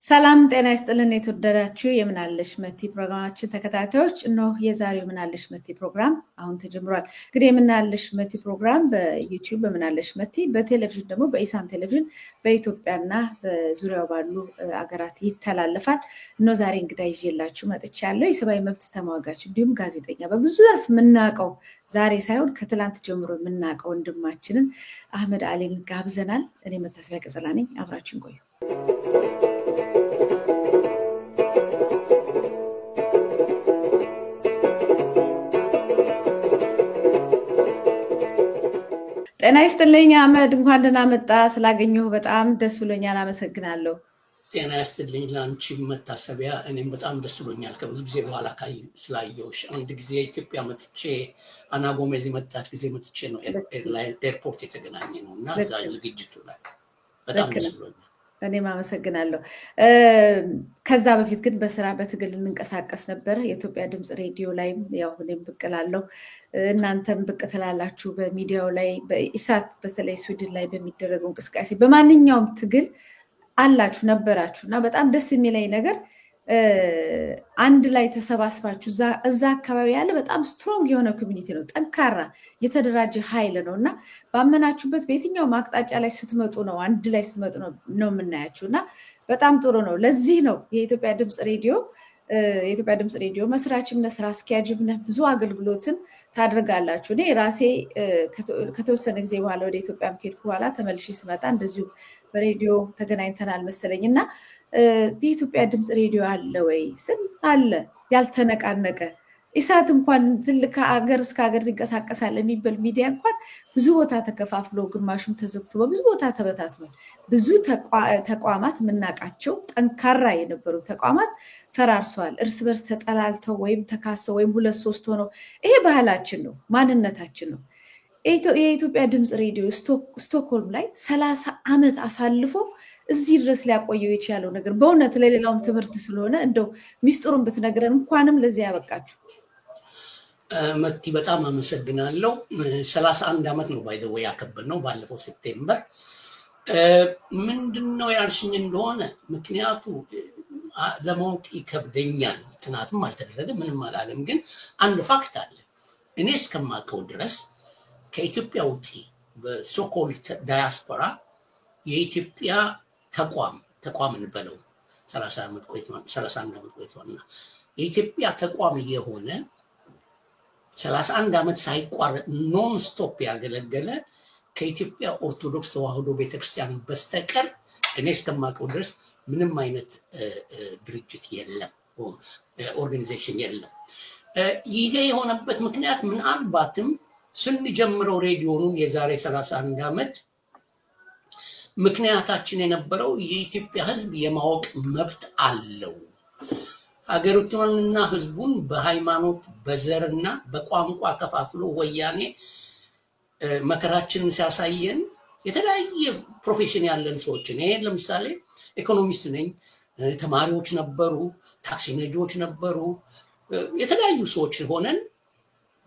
ሰላም ጤና ይስጥልን የተወደዳችሁ የምናለሽ መቲ ፕሮግራማችን ተከታታዮች እነሆ የዛሬው ምናለሽ መቲ ፕሮግራም አሁን ተጀምሯል። እንግዲህ የምናለሽ መቲ ፕሮግራም በዩቲዩብ በምናለሽ መቲ በቴሌቪዥን ደግሞ በኢሳን ቴሌቪዥን በኢትዮጵያና በዙሪያው ባሉ አገራት ይተላለፋል። እነሆ ዛሬ እንግዳ ይዤላችሁ መጥቻለሁ። የሰብአዊ መብት ተሟጋች እንዲሁም ጋዜጠኛ በብዙ ዘርፍ የምናውቀው ዛሬ ሳይሆን ከትላንት ጀምሮ የምናውቀው ወንድማችንን አህመድ አሊን ጋብዘናል። እኔ መታሰቢያ ቀጸላ ነኝ። አብራችሁን ቆዩ። ጤና ይስጥልኝ አህመድ፣ እንኳን ደህና መጣ። ስላገኘሁ በጣም ደስ ብሎኛል። አመሰግናለሁ። ጤና ይስጥልኝ ላንቺ መታሰቢያ። እኔም በጣም ደስ ብሎኛል ከብዙ ጊዜ በኋላ ስላየሁሽ። አንድ ጊዜ ኢትዮጵያ መጥቼ አና ጎሜዝ መጣች ጊዜ መጥቼ ነው ኤርፖርት የተገናኘ ነው እና እዛ ዝግጅቱ ላይ በጣም ደስ ብሎኛል። እኔም አመሰግናለሁ። ከዛ በፊት ግን በስራ በትግል እንንቀሳቀስ ነበር። የኢትዮጵያ ድምጽ ሬዲዮ ላይ ያው እኔም ብቅ እላለሁ፣ እናንተም ብቅ ትላላችሁ። በሚዲያው ላይ በኢሳት በተለይ ስዊድን ላይ በሚደረገው እንቅስቃሴ በማንኛውም ትግል አላችሁ ነበራችሁ እና በጣም ደስ የሚለኝ ነገር አንድ ላይ ተሰባስባችሁ እዛ አካባቢ ያለ በጣም ስትሮንግ የሆነ ኮሚኒቲ ነው፣ ጠንካራ የተደራጀ ኃይል ነው እና ባመናችሁበት በየትኛውም አቅጣጫ ላይ ስትመጡ ነው አንድ ላይ ስትመጡ ነው የምናያችሁ እና በጣም ጥሩ ነው። ለዚህ ነው የኢትዮጵያ ድምጽ ሬዲዮ መስራችም ስራ አስኪያጅም ብዙ አገልግሎትን ታደርጋላችሁ። እኔ ራሴ ከተወሰነ ጊዜ በኋላ ወደ ኢትዮጵያ ከሄድኩ በኋላ ተመልሼ ስመጣ እንደዚሁ በሬዲዮ ተገናኝተናል መሰለኝ እና የኢትዮጵያ ድምጽ ሬዲዮ አለ ወይ ስል አለ፣ ያልተነቃነቀ ኢሳት እንኳን ትልቅ ሀገር እስከ ሀገር ይንቀሳቀሳል የሚባል ሚዲያ እንኳን ብዙ ቦታ ተከፋፍሎ ግማሹም ተዘግቶ በብዙ ቦታ ተበታትኗል። ብዙ ተቋማት የምናውቃቸው ጠንካራ የነበሩ ተቋማት ፈራርሰዋል። እርስ በርስ ተጠላልተው ወይም ተካሰው ወይም ሁለት ሶስት ሆነው፣ ይሄ ባህላችን ነው፣ ማንነታችን ነው። የኢትዮጵያ ድምጽ ሬዲዮ ስቶክሆልም ላይ 30 ዓመት አሳልፎ እዚህ ድረስ ሊያቆየው የቻለው ነገር በእውነት ለሌላውም ትምህርት ስለሆነ እንደው ሚስጥሩን ብትነግረን እንኳንም ለዚህ ያበቃችሁ። መቲ በጣም አመሰግናለሁ። 31 ዓመት ነው ባይ ዘ ወይ ያከበርነው ባለፈው ሴፕቴምበር። ምንድነው ያልሽኝ እንደሆነ ምክንያቱ ለማወቅ ይከብደኛል። ጥናትም አልተደረገ ምንም አላለም፣ ግን አንድ ፋክት አለ። እኔ እስከማውቀው ድረስ ከኢትዮጵያ ውጪ በሶኮልድ ዳያስፖራ የኢትዮጵያ ተቋም እንበለው 31 ዓመት ቆይቷልና የኢትዮጵያ ተቋም የሆነ 31 ዓመት ሳይቋረጥ ኖን ስቶፕ ያገለገለ ከኢትዮጵያ ኦርቶዶክስ ተዋህዶ ቤተክርስቲያን በስተቀር እኔ እስከማውቀው ድረስ ምንም አይነት ድርጅት የለም፣ ኦርጋናይዜሽን የለም። ይሄ የሆነበት ምክንያት ምናልባትም ስንጀምረው ሬዲዮኑን የዛሬ 31 ዓመት ምክንያታችን የነበረው የኢትዮጵያ ሕዝብ የማወቅ መብት አለው። ሀገሪቱንና ሕዝቡን በሃይማኖት በዘርና በቋንቋ ከፋፍሎ ወያኔ መከራችንን ሲያሳየን የተለያየ ፕሮፌሽን ያለን ሰዎች እኔ ለምሳሌ ኢኮኖሚስት ነኝ፣ ተማሪዎች ነበሩ፣ ታክሲ ነጂዎች ነበሩ፣ የተለያዩ ሰዎች ሆነን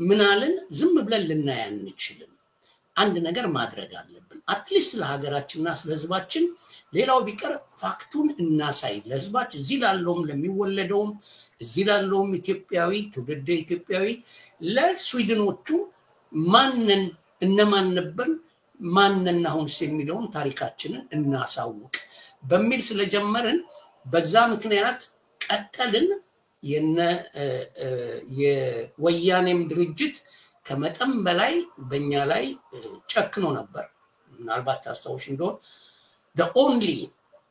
ምናልን ዝም ብለን ልናይ አንችልም። አንድ ነገር ማድረግ አለብን። አትሊስት ለሀገራችንና ስለህዝባችን ሌላው ቢቀር ፋክቱን እናሳይ ለህዝባችን፣ እዚህ ላለውም ለሚወለደውም እዚህ ላለውም ኢትዮጵያዊ ትውልደ ኢትዮጵያዊ ለስዊድኖቹ ማንን እነማን ነበር ማንን አሁንስ የሚለውን ታሪካችንን እናሳውቅ በሚል ስለጀመርን በዛ ምክንያት ቀጠልን። የወያኔም ድርጅት ከመጠን በላይ በእኛ ላይ ጨክኖ ነበር። ምናልባት ታስታውሽ እንደሆነ the only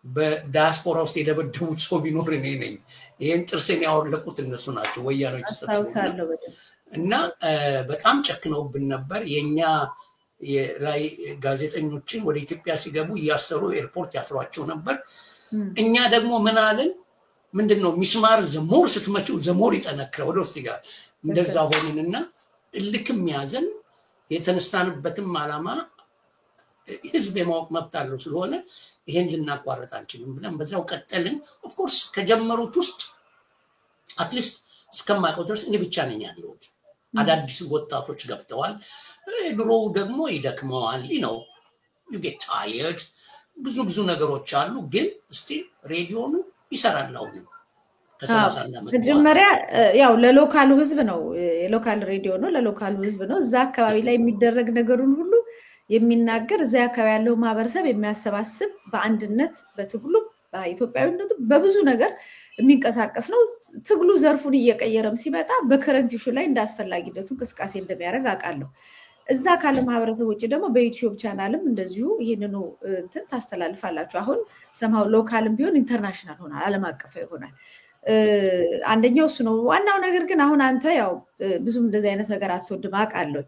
በዲያስፖራ ውስጥ የደበደቡት ሰው ቢኖር እኔ ነኝ። ይሄን ጥርሴን ያወለቁት እነሱ ናቸው ወያኔዎች ተሰብስበው እና በጣም ጨክነውብን ነበር። የኛ ላይ ጋዜጠኞችን ወደ ኢትዮጵያ ሲገቡ እያሰሩ ኤርፖርት ያስሯቸው ነበር። እኛ ደግሞ ምን አለን? ምንድነው ሚስማር ዘሞር ስትመጪው ዘሞር ይጠነክራል ወደ ውስጥ ይገባል እንደዛ ሆነንና ልክም ያዘን የተነሳንበትም ዓላማ ህዝብ የማወቅ መብት አለው ስለሆነ ይሄን ልናቋርጥ አንችልም ብለን በዛው ቀጠልን ኦፍ ኮርስ ከጀመሩት ውስጥ አትሊስት እስከማውቀው ድረስ እኔ ብቻ ነኝ ያለሁት አዳዲስ ወጣቶች ገብተዋል ድሮ ደግሞ ይደክመዋል ነው you get tired ብዙ ነገሮች አሉ ግን ስቲል ሬዲዮኑ ይሰራል አሁን መጀመሪያ ያው ለሎካሉ ህዝብ ነው የሎካል ሬዲዮ ነው ለሎካሉ ህዝብ ነው እዛ አካባቢ ላይ የሚደረግ ነገሩን ሁሉ የሚናገር እዛ አካባቢ ያለው ማህበረሰብ የሚያሰባስብ በአንድነት በትግሉ በኢትዮጵያዊነቱ በብዙ ነገር የሚንቀሳቀስ ነው ትግሉ ዘርፉን እየቀየረም ሲመጣ በከረንቲሹ ላይ እንዳስፈላጊነቱ እንቅስቃሴ እንደሚያደርግ አውቃለሁ እዛ ካለ ማህበረሰብ ውጪ ደግሞ በዩቲዩብ ቻናልም እንደዚሁ ይሄንኑ እንትን ታስተላልፋላችሁ አሁን ሰማው ሎካልም ቢሆን ኢንተርናሽናል ሆናል ዓለም አቀፍ ይሆናል አንደኛው እሱ ነው ዋናው ነገር ግን አሁን አንተ ያው ብዙም እንደዚህ አይነት ነገር አትወድም አውቃለሁ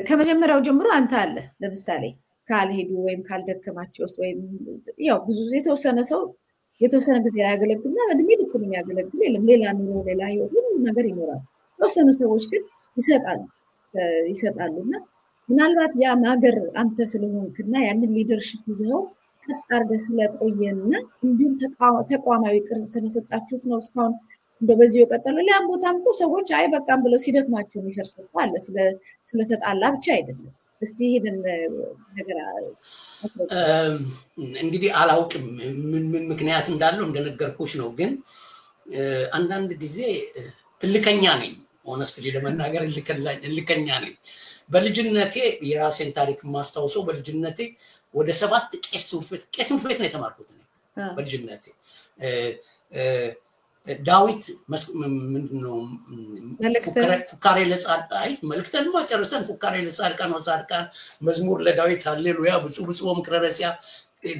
ከመጀመሪያው ጀምሮ አንተ አለ ለምሳሌ ካልሄዱ ወይም ካልደከማቸው ውስጥ ወይም ያው ብዙ የተወሰነ ሰው የተወሰነ ጊዜ ያገለግልና እድሜ ልክ ነው ያገለግል የለም ሌላ ኑሮ ሌላ ህይወት ሁሉ ነገር ይኖራል የተወሰኑ ሰዎች ግን ይሰጣሉና ምናልባት ያ ማገር አንተ ስለሆንክና ያንን ሊደርሺፕ ይዘው ቀጣርገ ስለቆየና እንዲሁም ተቋማዊ ቅርጽ ስለሰጣችሁት ነው እስካሁን እንደበዚህ የቀጠለው ሌላ ቦታም እኮ ሰዎች አይ በቃም ብለው ሲደክማቸው የሚፈርስው አለ ስለተጣላ ብቻ አይደለም እስቲ ሄደን ነገር እንግዲህ አላውቅም ምን ምክንያት እንዳለው እንደነገርኩሽ ነው ግን አንዳንድ ጊዜ እልከኛ ነኝ ሆነስትሊ ለመናገር እልከኛ ነኝ በልጅነቴ የራሴን ታሪክ ማስተዋወሰው በልጅነቴ ወደ 7 ቄስ ትምህርት ቤት ነው የተማርኩት በልጅነቴ ዳዊት ምንድነው ፉካሬ ለጻድቃን መልክተን ማጨረሰን ፉካሬ ለጻድቃን ወጻድቃን መዝሙር ለዳዊት ሃሌሉያ ብፁዕ ምክረረሲያ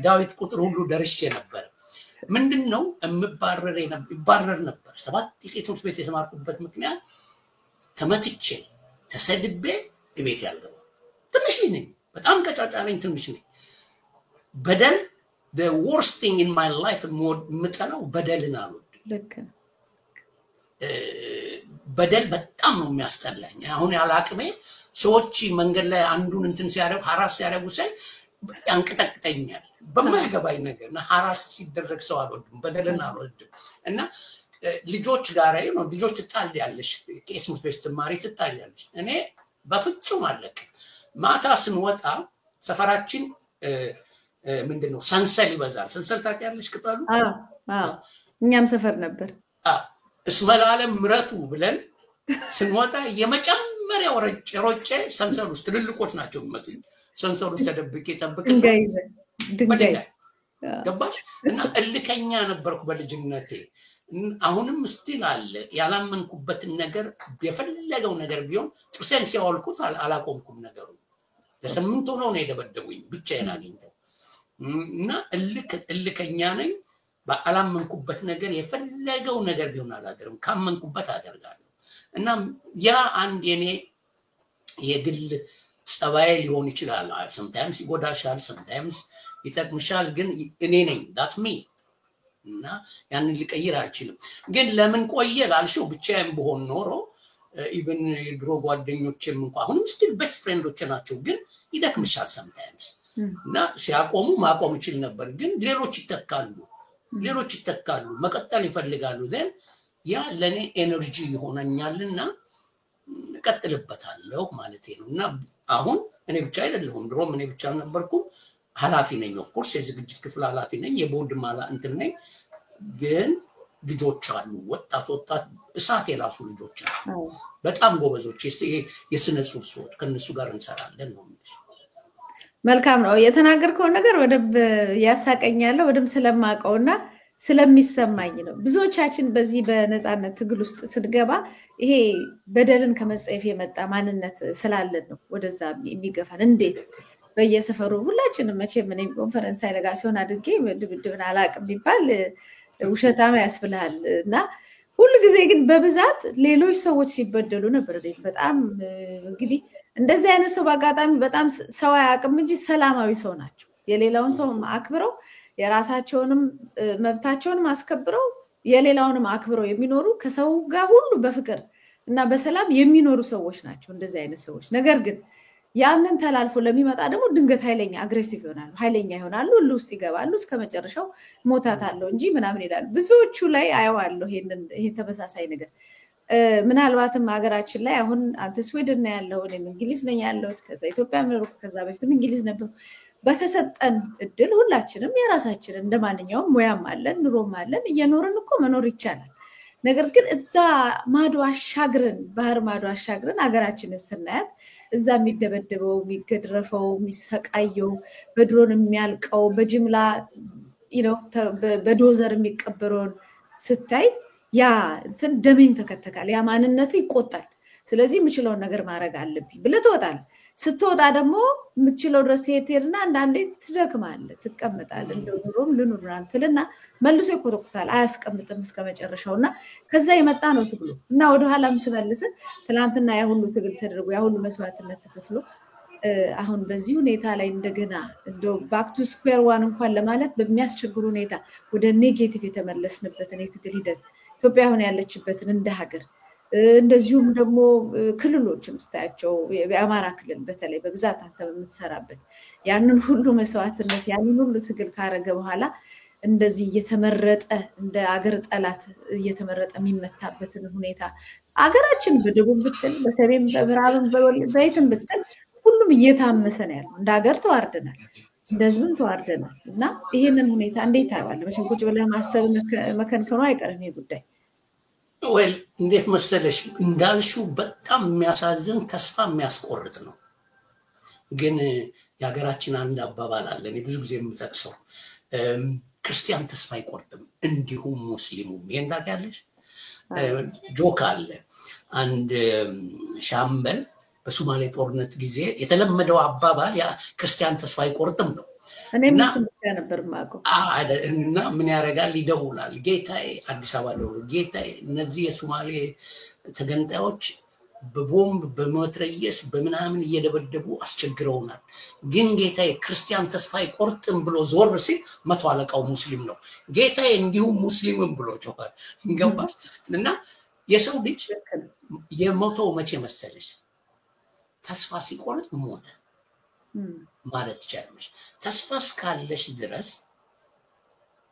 ዳዊት ቁጥር ሁሉ ደርሼ ነበር ምንድነው ይባረር ነበር 7 ትምህርት ቤት የተማርኩበት ምክንያት ተመትቼ ተሰድቤ ቤት ያልገባ ትንሽ ነኝ በጣም ቀጫጫ ነኝ ትንሽ ነኝ በደል the worst thing in my life ምጠላው በደልን አልወድም በደል በጣም ነው የሚያስጠላኝ አሁን ያላቅሜ ሰዎች መንገድ ላይ አንዱን እንትን ሲያደርግ ሐራስ ሲያደርጉ ሳይ ያንቀጠቅጠኛል በማይገባኝ ነገርና ሐራስ ሲደረግ ሰው አልወድም በደልን አልወድም እና ልጆች ጋር ነው ልጆች ትጣልያለሽ ቄስ ሙስቤስ ተማሪ ትጣልያለሽ እኔ በፍጹም አለቅ ማታ ስንወጣ ሰፈራችን ምንድነው ሰንሰል ይበዛል ሰንሰል ታውቂያለሽ ቅጠሉ እኛም ሰፈር ነበር እስመላለም ምረቱ ብለን ስንወጣ የመጨመሪያው ሮጬ ሰንሰል ውስጥ ትልልቆች ናቸው የሚመጡኝ ሰንሰል ውስጥ ተደብቄ ጠብቅና ድንጋይ ገባሽ እና እልከኛ ነበርኩ በልጅነቴ አሁንም ስቲል አለ ያላመንኩበትን ነገር የፈለገው ነገር ቢሆን ጥርሴን ሲያወልቁት አላቆምኩም ነገሩ ለስምንት ሆነው ነው የደበደቡኝ ብቻዬን አግኝተው እና እልከኛ ነኝ ባላመንኩበት ነገር የፈለገው ነገር ቢሆን አላደርም ካመንኩበት አደርጋለሁ እና ያ አንድ የኔ የግል ጸባይ ሊሆን ይችላል sometimes ይጎዳሻል sometimes ይጠቅምሻል ግን እኔ ነኝ that's me እና ያንን ሊቀይር አልችልም ግን ለምን ቆየ ላልሽው ብቻዬን በሆን ኖሮ even ድሮ ጓደኞቼም እንኳን አሁንም still best friends ናቸው ግን ይደክምሻል sometimes እና ሲያቆሙ ማቆም ይችል ነበር ግን ሌሎች ይተካሉ መቀጠል ይፈልጋሉ then ያ ለኔ ኤነርጂ ይሆነኛልና ቀጥልበታለሁ ማለት ነውና አሁን እኔ ብቻ አይደለሁም ድሮም እኔ ብቻ ነበርኩ ኃላፊ ነኝ ኦፍ ኮርስ የዝግጅት ክፍል ኃላፊ ነኝ የቦርድ ማላ እንትን ነኝ ግን ልጆች አሉ ወጣት እሳት የላሱ ልጆች አሉ በጣም ጎበዞች የስነ ጽሁፍ ሰዎች ከነሱ ጋር እንሰራለን ነው መልካም ነው የተናገርከው ነገር ወደብ ያሳቀኛል ወደም ስለማቀውና ስለሚሰማኝ ነው ብዙዎቻችን በዚህ በነፃነት ትግል ውስጥ ስንገባ ይሄ በደልን ከመጽሐፍ የመጣ ማንነት ስላለን ነው ወደዛ የሚገፋን እንዴት በየሰፈሩ ሁላችንም መቼም እኔ ኮንፈረንስ አይለጋ ሲሆን አድርጌ ድብድብን አላቅም ቢባል ውሸታም ያስብላል እና ሁሉ ጊዜ ግን በብዛት ሌሎች ሰዎች ሲበደሉ ነበር በጣም እንግዲህ እንደዚህ አይነት ሰው በአጋጣሚ በጣም ሰው አያቅም እንጂ ሰላማዊ ሰው ናቸው የሌላውን ሰው አክብረው የራሳቸውንም መብታቸውንም አስከብረው የሌላውንም አክብረው የሚኖሩ ከሰው ጋር ሁሉ በፍቅር እና በሰላም የሚኖሩ ሰዎች ናቸው እንደዚህ አይነት ሰዎች። ነገር ግን ያንን ተላልፎ ለሚመጣ ደግሞ ድንገት ኃይለኛ አግሬሲቭ ይሆናሉ፣ ኃይለኛ ይሆናሉ፣ ሁሉ ውስጥ ይገባሉ፣ እስከ መጨረሻው ሞታት አለው እንጂ ምናምን ይላሉ። ብዙዎቹ ላይ አየዋለሁ ይሄ ተመሳሳይ ነገር። ምናልባትም ሀገራችን ላይ አሁን አንተ ስዊድን ነው ያለው፣ እኔም እንግሊዝ ነኝ ያለሁት፣ ከዛ ኢትዮጵያ ነበርኩ፣ ከዛ በፊትም እንግሊዝ ነበር። በተሰጠን እድል ሁላችንም የራሳችንን እንደማንኛውም ሙያም አለን ኑሮም አለን እየኖርን እኮ መኖር ይቻላል። ነገር ግን እዛ ማዶ አሻግረን ባህር ማዶ አሻግረን ሀገራችንን ስናያት እዛ የሚደበደበው የሚገድረፈው የሚሰቃየው በድሮን የሚያልቀው በጅምላ በዶዘር የሚቀበረውን ስታይ ያ እንትን ደሜን ተከተካል፣ ያ ማንነት ይቆጣል። ስለዚህ የምችለውን ነገር ማድረግ አለብኝ ብለህ ትወጣለህ። ስትወጣ ደግሞ የምትችለው ድረስ ትሄድና አንዳንዴ ትደክማለህ፣ ትቀመጣለህ። እንደው ኑሮም ልኑር ምናምን ትልና መልሶ ይኮተኩታል፣ አያስቀምጥም እስከ መጨረሻው። እና ከዛ የመጣ ነው ትግሉ። እና ወደኋላም ስመልስ ትናንትና ያ ሁሉ ትግል ተደርጎ ያ ሁሉ መስዋዕትነት ተከፍሎ አሁን በዚህ ሁኔታ ላይ እንደገና እንደው ባክ ቱ ስኩዌር ዋን እንኳን ለማለት በሚያስቸግር ሁኔታ ወደ ኔጌቲቭ የተመለስንበትን የትግል ሂደት ኢትዮጵያ አሁን ያለችበትን እንደ ሀገር እንደዚሁም ደግሞ ክልሎችም ስታያቸው የአማራ ክልል በተለይ በብዛት አንተ በምትሰራበት ያንን ሁሉ መስዋዕትነት ያንን ሁሉ ትግል ካረገ በኋላ እንደዚህ እየተመረጠ እንደ አገር ጠላት እየተመረጠ የሚመታበትን ሁኔታ አገራችን በደቡብ ብትል በሰሜን በምዕራብም በየትም ብትል ሁሉም እየታመሰ ነው ያለው። እንደ ሀገር ተዋርደናል፣ እንደ ህዝብም ተዋርደናል። እና ይሄንን ሁኔታ እንዴት ታያለህ? መቼም ቁጭ ብለህ ማሰብ መከንከኑ አይቀርም ይሄ ጉዳይ። ወይ እንዴት መሰለሽ እንዳልሽው በጣም የሚያሳዝን ተስፋ የሚያስቆርጥ ነው። ግን የሀገራችን አንድ አባባል አለ እኔ ብዙ ጊዜ የምጠቅሰው ክርስቲያን ተስፋ አይቆርጥም እንዲሁም ሙስሊሙም። ይሄን ታውቂያለሽ? ጆክ አለ አንድ ሻምበል በሶማሌ ጦርነት ጊዜ የተለመደው አባባል ያ ክርስቲያን ተስፋ አይቆርጥም ነው። እኔም ስምታ ነበር ማቀው እና ምን ያደርጋል? ይደውላል። ጌታዬ አዲስ አበባ ደውሎ ጌታዬ እነዚህ የሶማሌ ተገንጣዮች በቦምብ በመትረየስ በምናምን እየደበደቡ አስቸግረውናል፣ ግን ጌታዬ ክርስቲያን ተስፋ አይቆርጥም ብሎ ዞር ሲል መቶ አለቃው ሙስሊም ነው። ጌታዬ እንዲሁም ሙስሊምም ብሎ ጮኸ። እንገባሽ? እና የሰው ልጅ የሞተው መቼ መሰለሽ? ተስፋ ሲቆርጥ ሞተ ማለት ትችላለሽ። ተስፋ እስካለሽ ድረስ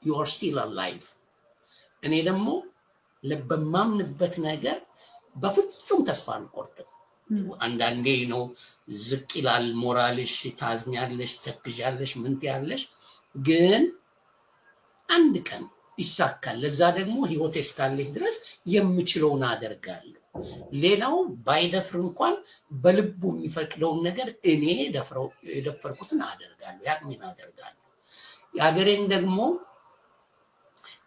you are still alive። እኔ ደግሞ በማምንበት ነገር በፍጹም ተስፋ አልቆርጥም። አንዳንዴ ነው ዝቅ ይላል ሞራልሽ፣ ታዝኛለሽ፣ ተክዣለሽ፣ ምን ትያለሽ፣ ግን አንድ ቀን ይሳካል። ለዛ ደግሞ ህይወቴ እስካለሽ ድረስ የምችለውን አደርጋለሁ። ሌላው ባይደፍር እንኳን በልቡ የሚፈቅደውን ነገር እኔ የደፈርኩትን አደርጋለሁ፣ ያቅሜን አደርጋለሁ። የሀገሬን ደግሞ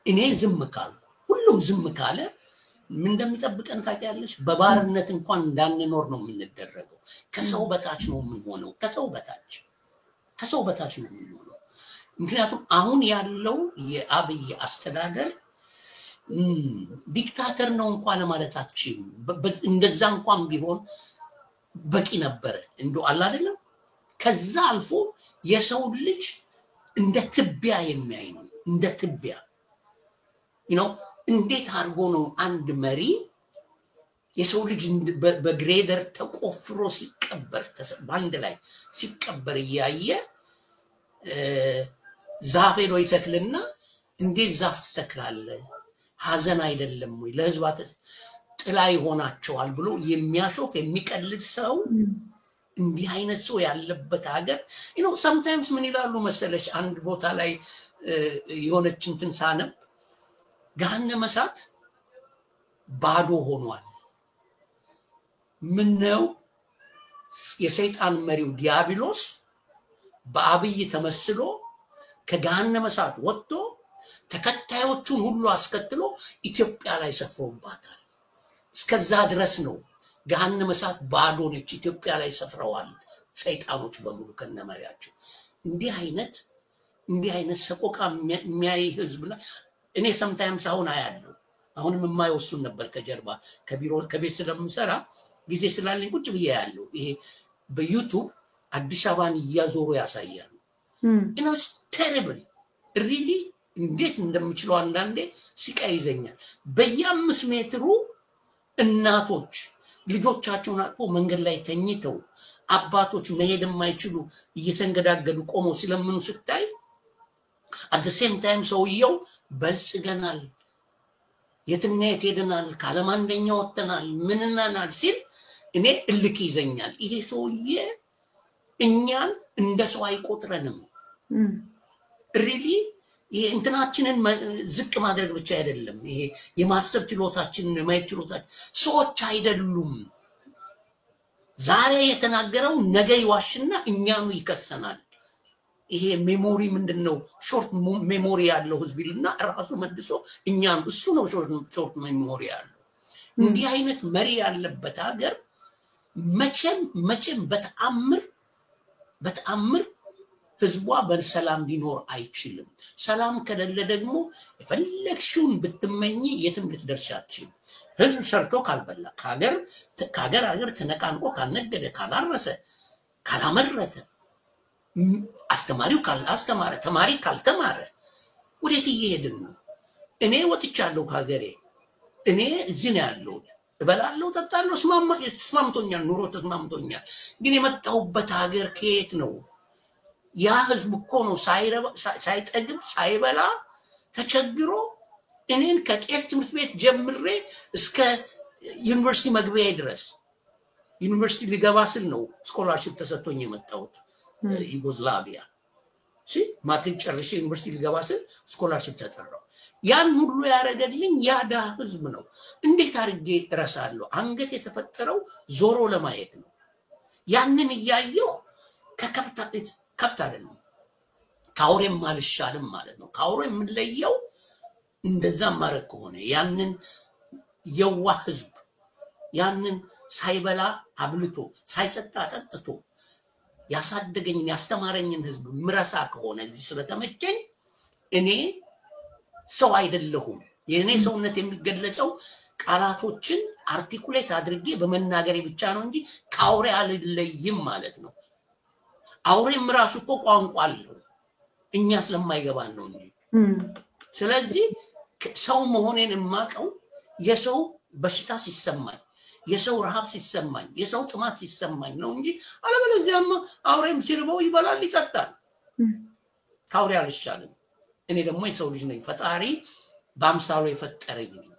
እኔ ዝም ካልኩ ሁሉም ዝም ካለ ምን እንደሚጠብቀን ታውቂያለሽ? በባርነት እንኳን እንዳንኖር ነው የምንደረገው። ከሰው በታች ነው የምንሆነው። ከሰው በታች ነው የምንሆነው። ምክንያቱም አሁን ያለው የአብይ አስተዳደር ዲክታተር ነው እንኳን ማለት አትችይም። እንደዛ እንኳን ቢሆን በቂ ነበረ። እንደው አለ አይደለም ከዛ አልፎ የሰው ልጅ እንደ ትቢያ የሚያይ ነው። እንደ ትቢያ እንዴት አድርጎ ነው አንድ መሪ የሰው ልጅ በግሬደር ተቆፍሮ ሲቀበር በአንድ ላይ ሲቀበር እያየ ዛፍ ሄዶ ይተክልና እንዴት ዛፍ ትተክላለህ? ሀዘን አይደለም ወይ? ለህዝባት ጥላ ይሆናቸዋል ብሎ የሚያሾፍ የሚቀልድ ሰው እንዲህ አይነት ሰው ያለበት ሀገር sometimes ምን ይላሉ መሰለች? አንድ ቦታ ላይ የሆነች እንትን ሳነብ ገሃነመ እሳት ባዶ ሆኗል። ምን ነው የሰይጣን መሪው ዲያብሎስ በአብይ ተመስሎ ከገሃነመ እሳት ወጥቶ ተከታዮቹን ሁሉ አስከትሎ ኢትዮጵያ ላይ ሰፍሮባታል። እስከዛ ድረስ ነው ገሃነመ እሳት ባዶ ነች፣ ኢትዮጵያ ላይ ሰፍረዋል ሰይጣኖች በሙሉ ከነመሪያቸው። እንዲህ አይነት ሰቆቃ የሚያይ ህዝብና እኔ sometimes አሁን አያለሁ። አሁንም የማይወሱን ነበር ከጀርባ ከቤት ስለምሰራ ጊዜ ስላለኝ ቁጭ ብዬ ያለው ይሄ በዩቲዩብ አዲስ አበባን እያዞሩ ያሳያሉ። it's terrible። ሪሊ እንዴት እንደምችለው አንዳንዴ ሲቃይ ይዘኛል። በየ5 ሜትሩ እናቶች ልጆቻቸውን አቅፎ መንገድ ላይ ተኝተው አባቶች መሄድ የማይችሉ እየተንገዳገዱ ቆመው ሲለምኑ ስታይ at the same time ሰውየው በልጽገናል የትና የት ሄደናል ካለም አንደኛ ወጥተናል ምንናናል ሲል እኔ እልክ ይዘኛል። ይሄ ሰውዬ እኛን እንደ ሰው አይቆጥረንም። ሪሊ ይሄ እንትናችንን ዝቅ ማድረግ ብቻ አይደለም፣ ይሄ የማሰብ ችሎታችንን የማየት ችሎታችን ሰዎች አይደሉም። ዛሬ የተናገረው ነገ ይዋሽና እኛኑ ይከሰናል። ይሄ ሜሞሪ ምንድነው? ሾርት ሜሞሪ ያለው ህዝብ ይልና ራሱ መልሶ እኛኑ እሱ ነው ሾርት ሜሞሪ ያለው። እንዲህ አይነት መሪ ያለበት ሀገር መቼም በተአምር ህዝቧ በሰላም ሊኖር አይችልም። ሰላም ከሌለ ደግሞ የፈለግሽውን ብትመኝ የትም ልትደርሺ አትችይም። ህዝብ ሰርቶ ካልበላ ከሀገር ተነቃንቆ ካልነገደ ካላረሰ ካላመረተ አስተማሪው ካላስተማረ ተማሪ ካልተማረ ወዴት እየሄድን ነው? እኔ ወጥቻለሁ ከሀገሬ። እኔ እዚህ ነው ያለሁት። እበላለሁ፣ ጠጣለሁ፣ ተስማምቶኛል፣ ኑሮ ተስማምቶኛል። ግን የመጣሁበት ሀገር ከየት ነው? ያ ህዝብ እኮ ነው ሳይጠግብ ሳይበላ ተቸግሮ እኔን ከቄስ ትምህርት ቤት ጀምሬ እስከ ዩኒቨርሲቲ መግቢያ ድረስ ዩኒቨርሲቲ ሊገባ ስል ነው ስኮላርሺፕ ተሰጥቶኝ የመጣሁት ዩጎዝላቪያ። ማትሪክ ጨርሼ ዩኒቨርሲቲ ሊገባ ስል ስኮላርሺፕ ተጠራው። ያን ሁሉ ያረገልኝ ያዳ ህዝብ ነው። እንዴት አድርጌ እረሳለሁ? አንገት የተፈጠረው ዞሮ ለማየት ነው። ያንን እያየሁ ከከብት አይደለም ካውሬም አልሻልም ማለት ነው። ካውሬ የምንለየው እንደዛ ማረግ ከሆነ ያንን የዋህ ህዝብ ያንን ሳይበላ አብልቶ ሳይጠጣ ጠጥቶ ያሳደገኝን ያስተማረኝን ህዝብ ምረሳ ከሆነ እዚህ ስለተመቸኝ እኔ ሰው አይደለሁም። የኔ ሰውነት የሚገለጸው ቃላቶችን አርቲኩሌት አድርጌ በመናገሬ ብቻ ነው እንጂ ካውሬ አልለይም ማለት ነው። አውሬም ራሱ እኮ ቋንቋ አለው እኛ ስለማይገባን ነው እንጂ። ስለዚህ ሰው መሆኔን የማቀው የሰው በሽታ ሲሰማኝ የሰው ረሃብ ሲሰማኝ የሰው ጥማት ሲሰማኝ ነው እንጂ አለበለዚያማ አውሬም ሲርበው ይበላል ይጠጣል። ካውሬ አልሻልም። እኔ ደግሞ የሰው ልጅ ነኝ። ፈጣሪ በአምሳሉ የፈጠረኝ ነኝ።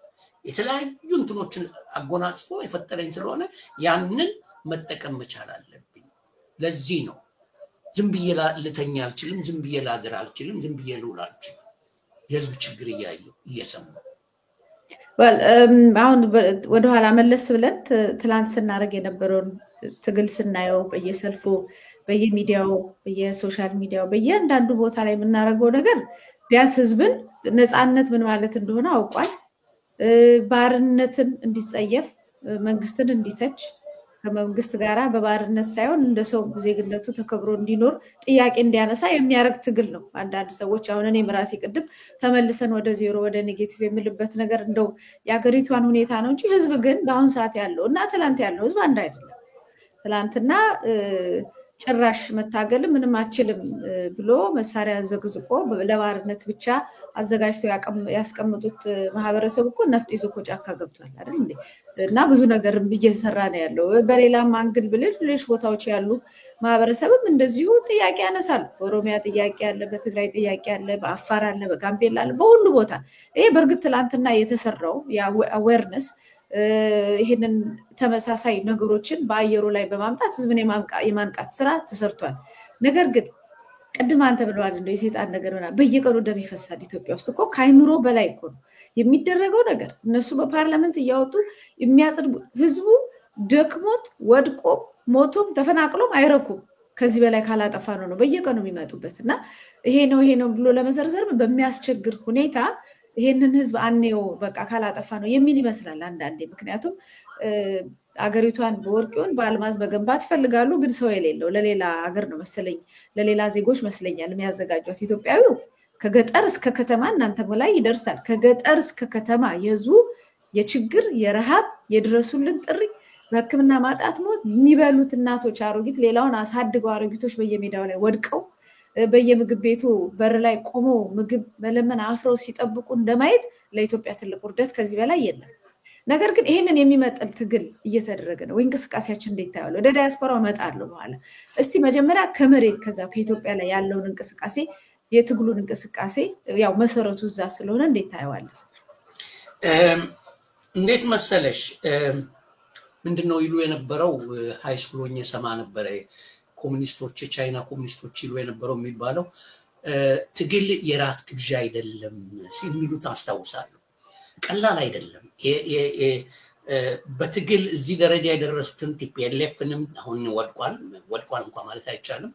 የተለያዩ እንትኖችን አጎናጽፎ የፈጠረኝ ስለሆነ ያንን መጠቀም መቻል አለብኝ። ለዚህ ነው ዝም ብዬ ልተኛ አልችልም፣ ዝም ብዬ ላድር አልችልም፣ ዝም ብዬ ልውል አልችልም። የህዝብ ችግር እያየሁ እየሰማሁ አሁን ወደኋላ መለስ ብለን ትላንት ስናደርግ የነበረውን ትግል ስናየው በየሰልፉ በየሚዲያው በየሶሻል ሚዲያው በየአንዳንዱ ቦታ ላይ የምናደርገው ነገር ቢያንስ ህዝብን ነፃነት ምን ማለት እንደሆነ አውቋል። ባርነትን እንዲጸየፍ መንግስትን እንዲተች ከመንግስት ጋራ በባርነት ሳይሆን እንደ ሰው ዜግነቱ ተከብሮ እንዲኖር ጥያቄ እንዲያነሳ የሚያደርግ ትግል ነው። አንዳንድ ሰዎች አሁን እኔ ራሴ ቅድም ተመልሰን ወደ ዜሮ ወደ ኔጌቲቭ የሚልበት ነገር እንደው የሀገሪቷን ሁኔታ ነው እንጂ ህዝብ ግን በአሁን ሰዓት ያለው እና ትላንት ያለው ህዝብ አንድ አይደለም። ትላንትና ጭራሽ መታገል ምንም አችልም ብሎ መሳሪያ ዘግዝቆ ለባርነት ብቻ አዘጋጅቶ ያስቀምጡት ማህበረሰብ እኮ ነፍጥ ይዞ እኮ ጫካ ገብቷል አይደል እንዴ? እና ብዙ ነገር እየሰራ ነው ያለው። በሌላም አንግል ብልሽ ቦታዎች ያሉ ማህበረሰብም እንደዚሁ ጥያቄ ያነሳሉ። በኦሮሚያ ጥያቄ አለ፣ በትግራይ ጥያቄ አለ፣ በአፋር አለ፣ በጋምቤላ አለ፣ በሁሉ ቦታ። ይሄ በእርግጥ ትላንትና የተሰራው የአዌርነስ ይሄንን ተመሳሳይ ነገሮችን በአየሩ ላይ በማምጣት ህዝብን የማንቃት ስራ ተሰርቷል። ነገር ግን ቅድም አንተ ብለዋል እንደው የሰይጣን ነገር ምናምን በየቀኑ ደም ይፈሳል። ኢትዮጵያ ውስጥ እኮ ከአይምሮ በላይ እኮ ነው የሚደረገው ነገር። እነሱ በፓርላመንት እያወጡ የሚያጽድቡት ህዝቡ ደክሞት ወድቆ ሞቶም ተፈናቅሎም አይረኩም። ከዚህ በላይ ካላጠፋ ነው በየቀኑ የሚመጡበት እና ይሄ ነው ብሎ ለመዘርዘር በሚያስቸግር ሁኔታ ይሄንን ህዝብ አንየው በቃ ካላጠፋ ነው የሚል ይመስላል አንዳንዴ። ምክንያቱም አገሪቷን በወርቂውን በአልማዝ መገንባት ይፈልጋሉ፣ ግን ሰው የሌለው ለሌላ ሀገር ነው መሰለኝ ለሌላ ዜጎች መስለኛል የሚያዘጋጇት። ኢትዮጵያዊው ከገጠር እስከ ከተማ እናንተ ላይ ይደርሳል። ከገጠር እስከ ከተማ የህዝቡ የችግር የረሃብ የድረሱልን ጥሪ በህክምና ማጣት ሞት የሚበሉት እናቶች አሮጊት ሌላውን አሳድገው አሮጊቶች በየሜዳው ላይ ወድቀው በየምግብ ቤቱ በር ላይ ቆሞ ምግብ መለመን አፍረው ሲጠብቁ እንደማየት ለኢትዮጵያ ትልቅ ውርደት ከዚህ በላይ የለም። ነገር ግን ይህንን የሚመጥል ትግል እየተደረገ ነው ወይ? እንቅስቃሴያችን እንዴት ታያለ? ወደ ዳያስፖራው እመጣለሁ በኋላ። እስቲ መጀመሪያ ከመሬት ከዛ ከኢትዮጵያ ላይ ያለውን እንቅስቃሴ የትግሉን እንቅስቃሴ ያው መሰረቱ እዛ ስለሆነ እንዴት ታየዋለ? እንዴት መሰለሽ ምንድነው ይሉ የነበረው ሃይስኩል ሆኜ ሰማ ነበር ኮሙኒስቶች የቻይና ኮሙኒስቶች ይሉ የነበረው የሚባለው ትግል የራት ግብዣ አይደለም ሲሚሉት አስታውሳለሁ። ቀላል አይደለም። በትግል እዚህ ደረጃ የደረሱትን ቲፒኤልኤፍንም አሁን ወድቋል እንኳን ማለት አይቻልም።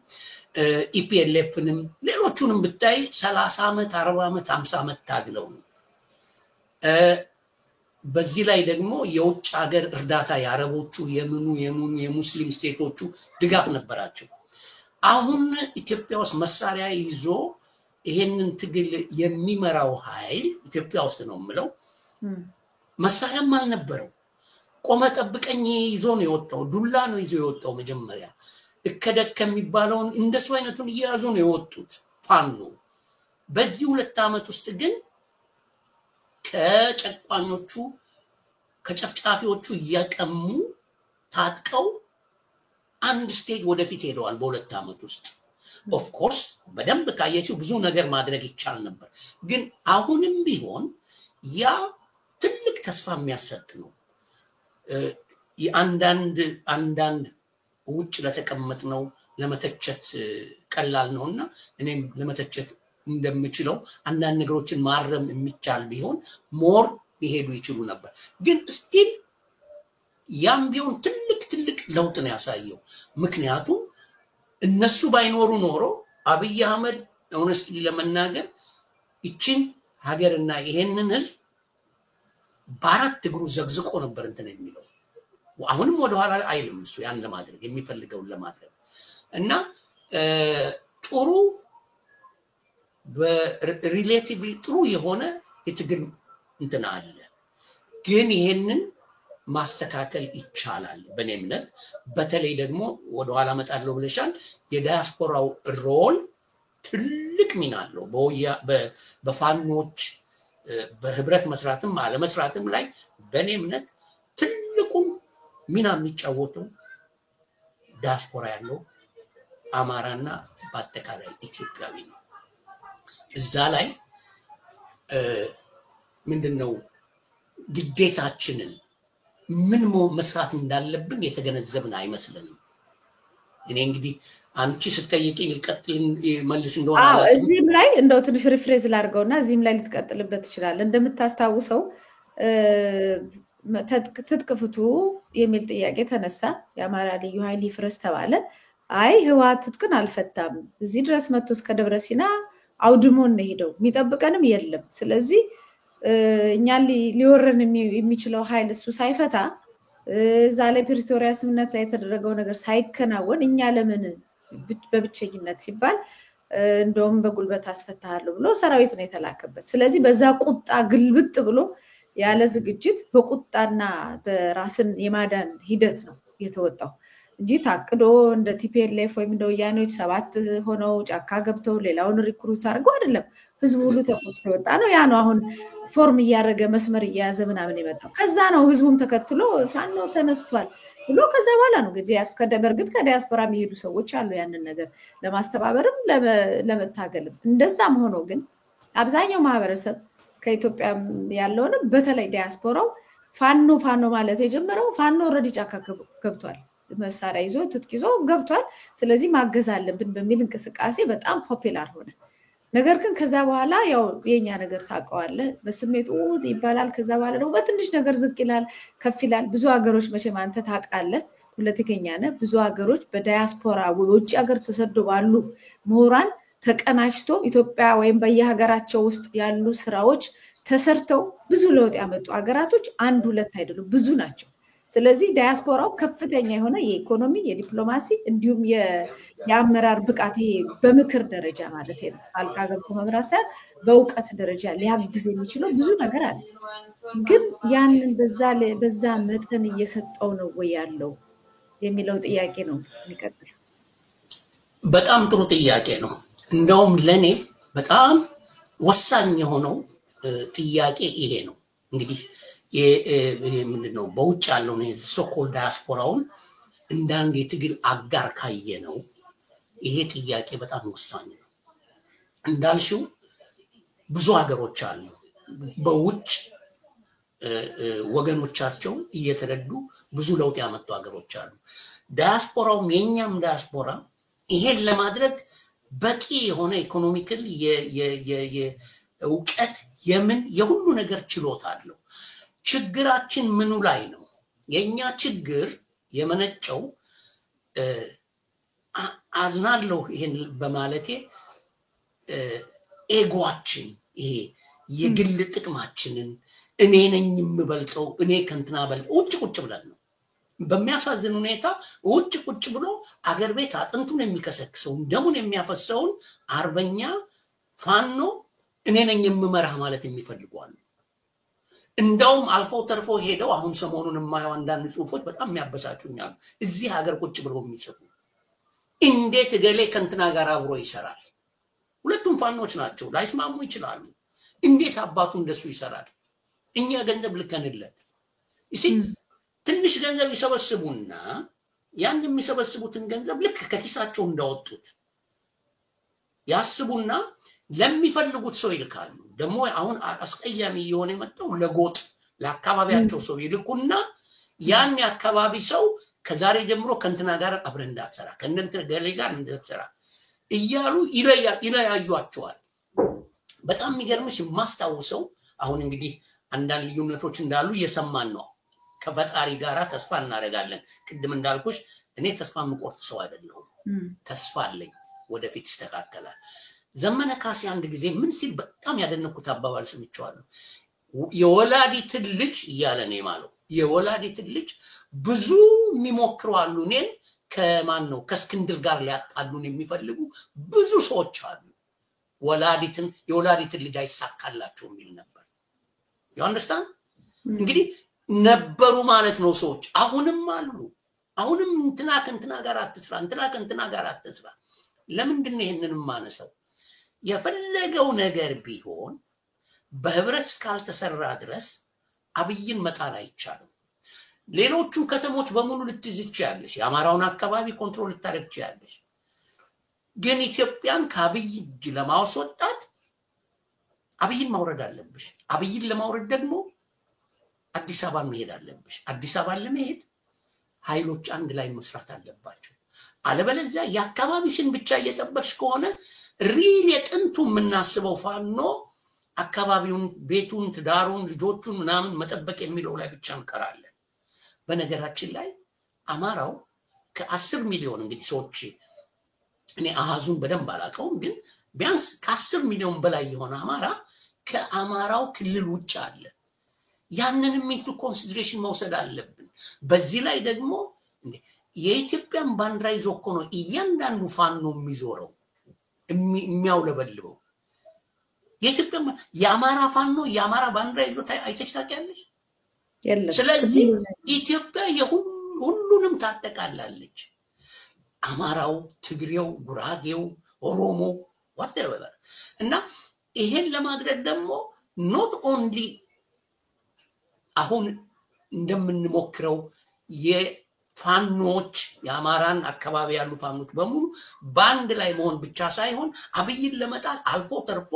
ኢፒኤልኤፍንም ሌሎቹንም ብታይ 30 ዓመት 40 ዓመት 50 ዓመት ታግለው ነው። በዚህ ላይ ደግሞ የውጭ ሀገር እርዳታ ያረቦቹ የምኑ የሙስሊም ስቴቶቹ ድጋፍ ነበራቸው። አሁን ኢትዮጵያ ውስጥ መሳሪያ ይዞ ይሄንን ትግል የሚመራው ኃይል ኢትዮጵያ ውስጥ ነው የምለው መሳሪያም አልነበረው። ቆመ ጠብቀኝ ይዞ ነው የወጣው። ዱላ ነው ይዞ የወጣው። መጀመሪያ እከደከ የሚባለውን እንደሱ አይነቱን እያያዙ ነው የወጡት ፋኖ። በዚህ 2 ዓመት ውስጥ ግን ከጨቋኞቹ ከጨፍጫፊዎቹ እያቀሙ ታጥቀው አንድ ስቴጅ ወደፊት ሄደዋል በ2 ዓመት ውስጥ። ኦፍ ኮርስ በደንብ ካየሽው ብዙ ነገር ማድረግ ይቻል ነበር። ግን አሁንም ቢሆን ያ ትልቅ ተስፋ የሚያሰጥ ነው። አንዳንድ ውጭ ለተቀመጥ ነው ለመተቸት ቀላል ነውና እኔም ለመተቸት እንደምችለው አንዳንድ ነገሮችን ማረም የሚቻል ቢሆን ሞር ሊሄዱ ይችሉ ነበር። ግን ስቲል ያም ቢሆን ትልቅ ለውጥ ነው ያሳየው። ምክንያቱም እነሱ ባይኖሩ ኖሮ አብይ አህመድ ሆነስትሊ ለመናገር ይችን ሀገርና ይሄንን ህዝብ በአራት እግሩ ዘግዝቆ ነበር እንትን የሚለው። አሁንም ወደ ኋላ አይልም እሱ ያን ለማድረግ የሚፈልገውን ለማድረግ እና ጥሩ በሪሌቲቭሊ ጥሩ የሆነ የትግል እንትን አለ። ግን ይሄንን ማስተካከል ይቻላል በኔ እምነት። በተለይ ደግሞ ወደ ኋላ መጣለው ብለሻል። የዳያስፖራው ሮል ትልቅ ሚና አለው በፋኖች በህብረት መስራትም አለመስራትም ላይ በኔ እምነት ትልቁን ሚና የሚጫወተው ዳያስፖራ ያለው አማራና በአጠቃላይ ኢትዮጵያዊ ነው። እዛ ላይ ምንድነው ግዴታችንን ምን መስራት እንዳለብን የተገነዘብን አይመስልንም። እኔ እንግዲህ አንቺ ስትጠይቂ ልቀጥል መልስ እንደሆነ አላውቅም። እዚህም ላይ እንደው ትንሽ ሪፍሬዝ ላድርገውና እዚህም ላይ ልትቀጥልበት ትችላለህ። እንደምታስታውሰው ትጥቅ ፍቱ የሚል ጥያቄ ተነሳ። የአማራ ልዩ ኃይል ይፍረስ ተባለ። አይ ህወሓት ትጥቅን አልፈታም፣ እዚህ ድረስ መጥቶ እስከ ደብረ ሲና አውድሞን ነው ሄደው፣ የሚጠብቀንም የለም። ስለዚህ እኛን ሊወረን የሚችለው ኃይል እሱ ሳይፈታ እዛ ላይ ፕሪቶሪያ ስምምነት ላይ የተደረገው ነገር ሳይከናወን እኛ ለምን በብቸኝነት ሲባል እንደውም በጉልበት አስፈታሃለሁ ብሎ ሰራዊት ነው የተላከበት። ስለዚህ በዛ ቁጣ ግልብጥ ብሎ ያለ ዝግጅት በቁጣና በራስን የማዳን ሂደት ነው የተወጣው እንጂ ታቅዶ እንደ ቲፒኤልኤፍ ወይም እንደ ወያኔዎች 7 ሆነው ጫካ ገብተው ሌላውን ሪክሩት አድርገው አይደለም። ህዝቡ ሁሉ ተቆጥቶ የወጣ ነው። ያ ነው አሁን ፎርም እያደረገ መስመር እያያዘ ምናምን የመጣው። ከዛ ነው ህዝቡም ተከትሎ ፋኖ ተነስቷል ብሎ ከዛ በኋላ ነው እንግዲህ በእርግጥ ከዲያስፖራ የሚሄዱ ሰዎች አሉ ያንን ነገር ለማስተባበርም ለመታገልም። እንደዛም ሆኖ ግን አብዛኛው ማህበረሰብ ከኢትዮጵያ ያለውን በተለይ ዲያስፖራው ፋኖ ማለት የጀመረው ፋኖ ኦልሬዲ ጫካ ገብቷል፣ መሳሪያ ይዞ ትጥቅ ይዞ ገብቷል። ስለዚህ ማገዝ አለብን በሚል እንቅስቃሴ በጣም ፖፑላር ሆነ። ነገር ግን ከዛ በኋላ ያው የኛ ነገር ታውቀዋለህ፣ በስሜት ይባላል። ከዛ በኋላ ደግሞ በትንሽ ነገር ዝቅ ይላል፣ ከፍ ይላል። ብዙ ሀገሮች መቼም አንተ ታውቃለህ፣ ፖለቲከኛ ነህ። ብዙ ሀገሮች በዳያስፖራ ውጭ ሀገር ተሰዶ ባሉ ምሁራን ተቀናጅቶ ኢትዮጵያ ወይም በየሀገራቸው ውስጥ ያሉ ስራዎች ተሰርተው ብዙ ለውጥ ያመጡ ሀገራቶች 1-2 አይደሉም፣ ብዙ ናቸው። ስለዚህ ዳያስፖራው ከፍተኛ የሆነ የኢኮኖሚ የዲፕሎማሲ እንዲሁም የአመራር ብቃት በምክር ደረጃ ማለት ነው ጣልቃ ገብቶ መምራት ሳይሆን በእውቀት ደረጃ ሊያግዝ የሚችለው ብዙ ነገር አለ። ግን ያንን በዛ መጠን እየሰጠው ነው ወይ ያለው የሚለው ጥያቄ ነው የሚቀጥለው። በጣም ጥሩ ጥያቄ ነው። እንደውም ለኔ በጣም ወሳኝ የሆነው ጥያቄ ይሄ ነው። እንግዲህ ይሄ ምንድነው በውጭ ያለው ነው ሶኮል ዳያስፖራውን እንዳንድ የትግል አጋር ካየ ነው ይሄ ጥያቄ በጣም ወሳኝ ነው። እንዳልሽው ብዙ ሀገሮች አሉ በውጭ ወገኖቻቸው እየተረዱ ብዙ ለውጥ ያመጡ ሀገሮች አሉ። ዳያስፖራውም የኛም ዳያስፖራ ይሄን ለማድረግ በቂ የሆነ ኢኮኖሚካል የእውቀት የምን የሁሉ ነገር ችሎታ አለው። ችግራችን ምኑ ላይ ነው? የኛ ችግር የመነጨው አዝናለሁ ይሄን በማለቴ ኤጎአችን ይሄ የግል ጥቅማችንን እኔ ነኝ የምበልጠው እኔ ከንትና በልጠው ውጭ ቁጭ ብለን ነው። በሚያሳዝን ሁኔታ ውጭ ቁጭ ብሎ አገር ቤት አጥንቱን የሚከሰክሰው ደሙን የሚያፈሰውን አርበኛ ፋኖ እኔ ነኝ የምመራህ ማለት የሚፈልጓሉ። እንደውም አልፎ ተርፎ ሄደው አሁን ሰሞኑን የማየው አንዳንድ ጽሁፎች በጣም የሚያበሳጩኛል። እዚህ ሀገር ቁጭ ብለው የሚጽፉ እንዴት ገሌ ከንትና ጋር አብሮ ይሰራል? ሁለቱም ፋኖች ናቸው፣ ላይስማሙ ይችላሉ። እንዴት አባቱ እንደሱ ይሰራል? እኛ ገንዘብ ልከንለት እሺ ትንሽ ገንዘብ ይሰበስቡና ያን የሚሰበስቡትን ገንዘብ ልክ ከኪሳቸው እንዳወጡት ያስቡና ለሚፈልጉት ሰው ይልካሉ። ደግሞ አሁን አስቀያሚ የሆነ የመጣው ለጎጥ ለአካባቢያቸው ሰው ይልኩና ያን የአካባቢ ሰው ከዛሬ ጀምሮ ከንትና ጋር አብረን እንዳትሰራ ከእንደንተ ገሌ ጋር እንዳትሰራ እያሉ ይለያዩአቸዋል። በጣም የሚገርምሽ የማስታውሰው አሁን እንግዲህ አንዳንድ ልዩነቶች እንዳሉ እየሰማን ነው። ከፈጣሪ ጋራ ተስፋ እናደርጋለን። ቅድም እንዳልኩሽ እኔ ተስፋ የምቆርጥ ሰው አይደለሁም። ተስፋ አለኝ፣ ወደፊት ይስተካከላል። ዘመነ ካሴ አንድ ጊዜ ምን ሲል በጣም ያደነኩት አባባል ሰምቼዋለሁ። የወላዲትን ልጅ እያለ ነው የማለው። የወላዲትን ልጅ ብዙ የሚሞክሩ አሉ። እኔን ከማን ነው ከእስክንድር ጋር ሊያጣሉን የሚፈልጉ ብዙ ሰዎች አሉ። የወላዲትን ልጅ አይሳካላቸው የሚል ነበር። you understand? እንግዲህ ነበሩ ማለት ነው ሰዎች። አሁንም አሉ። አሁንም እንትና ከእንትና ጋር አትስራ፣ እንትና ከእንትና ጋር አትስራ። ለምንድን ነው ይሄንን ማነሳው? የፈለገው ነገር ቢሆን በህብረት እስካልተሰራ ድረስ አብይን መጣል አይቻልም። ሌሎቹ ከተሞች በሙሉ ልትይዝ ትችያለሽ፣ የአማራውን አካባቢ ኮንትሮል ልታደርግ ትችያለሽ። ግን ኢትዮጵያን ከአብይ እጅ ለማስወጣት አብይን ማውረድ አለብሽ። አብይን ለማውረድ ደግሞ አዲስ አበባን መሄድ አለብሽ። አዲስ አበባን ለመሄድ ኃይሎች አንድ ላይ መስራት አለባቸው። አለበለዚያ የአካባቢሽን ብቻ እየጠበቅሽ ከሆነ ሪል የጥንቱ የምናስበው ፋኖ አካባቢውን፣ ቤቱን፣ ትዳሩን፣ ልጆቹን ምናምን መጠበቅ የሚለው ላይ ብቻ እንቀራለን። በነገራችን ላይ አማራው ከ10 ሚሊዮን እንግዲህ ሰዎች እኔ አሃዙን በደንብ አላውቀውም፣ ግን ቢያንስ ከ10 ሚሊዮን በላይ የሆነ አማራ ከአማራው ክልል ውጭ አለ። ያንንም ኢንቱ ኮንሲደሬሽን መውሰድ አለብን። በዚህ ላይ ደግሞ የኢትዮጵያን ባንዲራ ይዞ እኮ ነው እያንዳንዱ ፋኖ የሚዞረው የሚያውለበልበው። የአማራ ፋኖ የአማራ ባንዲራ ይዞ አይተሽ ታውቂያለሽ? ስለዚህ ኢትዮጵያ ሁሉንም ታጠቃላለች። አማራው፣ ትግሬው፣ ጉራጌው፣ ኦሮሞ whatever እና ይሄን ለማድረግ ደግሞ ኖት ኦንሊ አሁን እንደምንሞክረው የፋኖች የአማራን አካባቢ ያሉ ፋኖች በሙሉ ባንድ ላይ መሆን ብቻ ሳይሆን አብይን ለመጣል አልፎ ተርፎ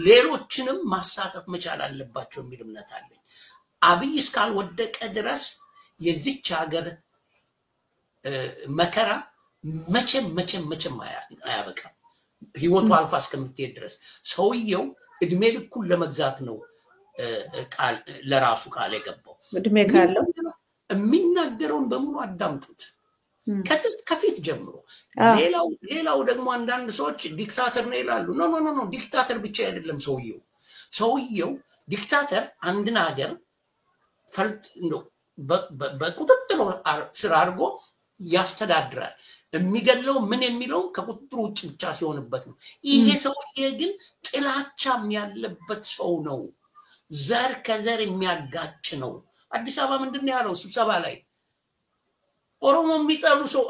ሌሎችንም ማሳተፍ መቻል አለባቸው የሚል እምነት አለኝ። አብይ እስካልወደቀ ድረስ የዚች ሀገር መከራ መቼም አያበቃም። ህይወቱ አልፋ እስከምትሄድ ድረስ ሰውየው እድሜ ልኩን ለመግዛት ነው ቃል ለራሱ ቃል የገባው። እድሜ ካለው የሚናገረውን በሙሉ አዳምጡት ከፊት ጀምሮ። ሌላው ደግሞ አንዳንድ ሰዎች ዲክታተር ነው ይላሉ። ኖ ዲክታተር ብቻ አይደለም ሰውየው ዲክታተር አንድን ሀገር ፈልጥ ነው በቁጥጥር ስር አድርጎ ያስተዳድራል። የሚገለው ምን የሚለው ከቁጥጥር ውጭ ብቻ ሲሆንበት ነው። ይሄ ሰውዬ ግን ጥላቻም ያለበት ሰው ነው። ዘር ከዘር የሚያጋጭ ነው። አዲስ አበባ ምንድነው ያለው ስብሰባ ላይ? ኦሮሞ የሚጠሉ ሰው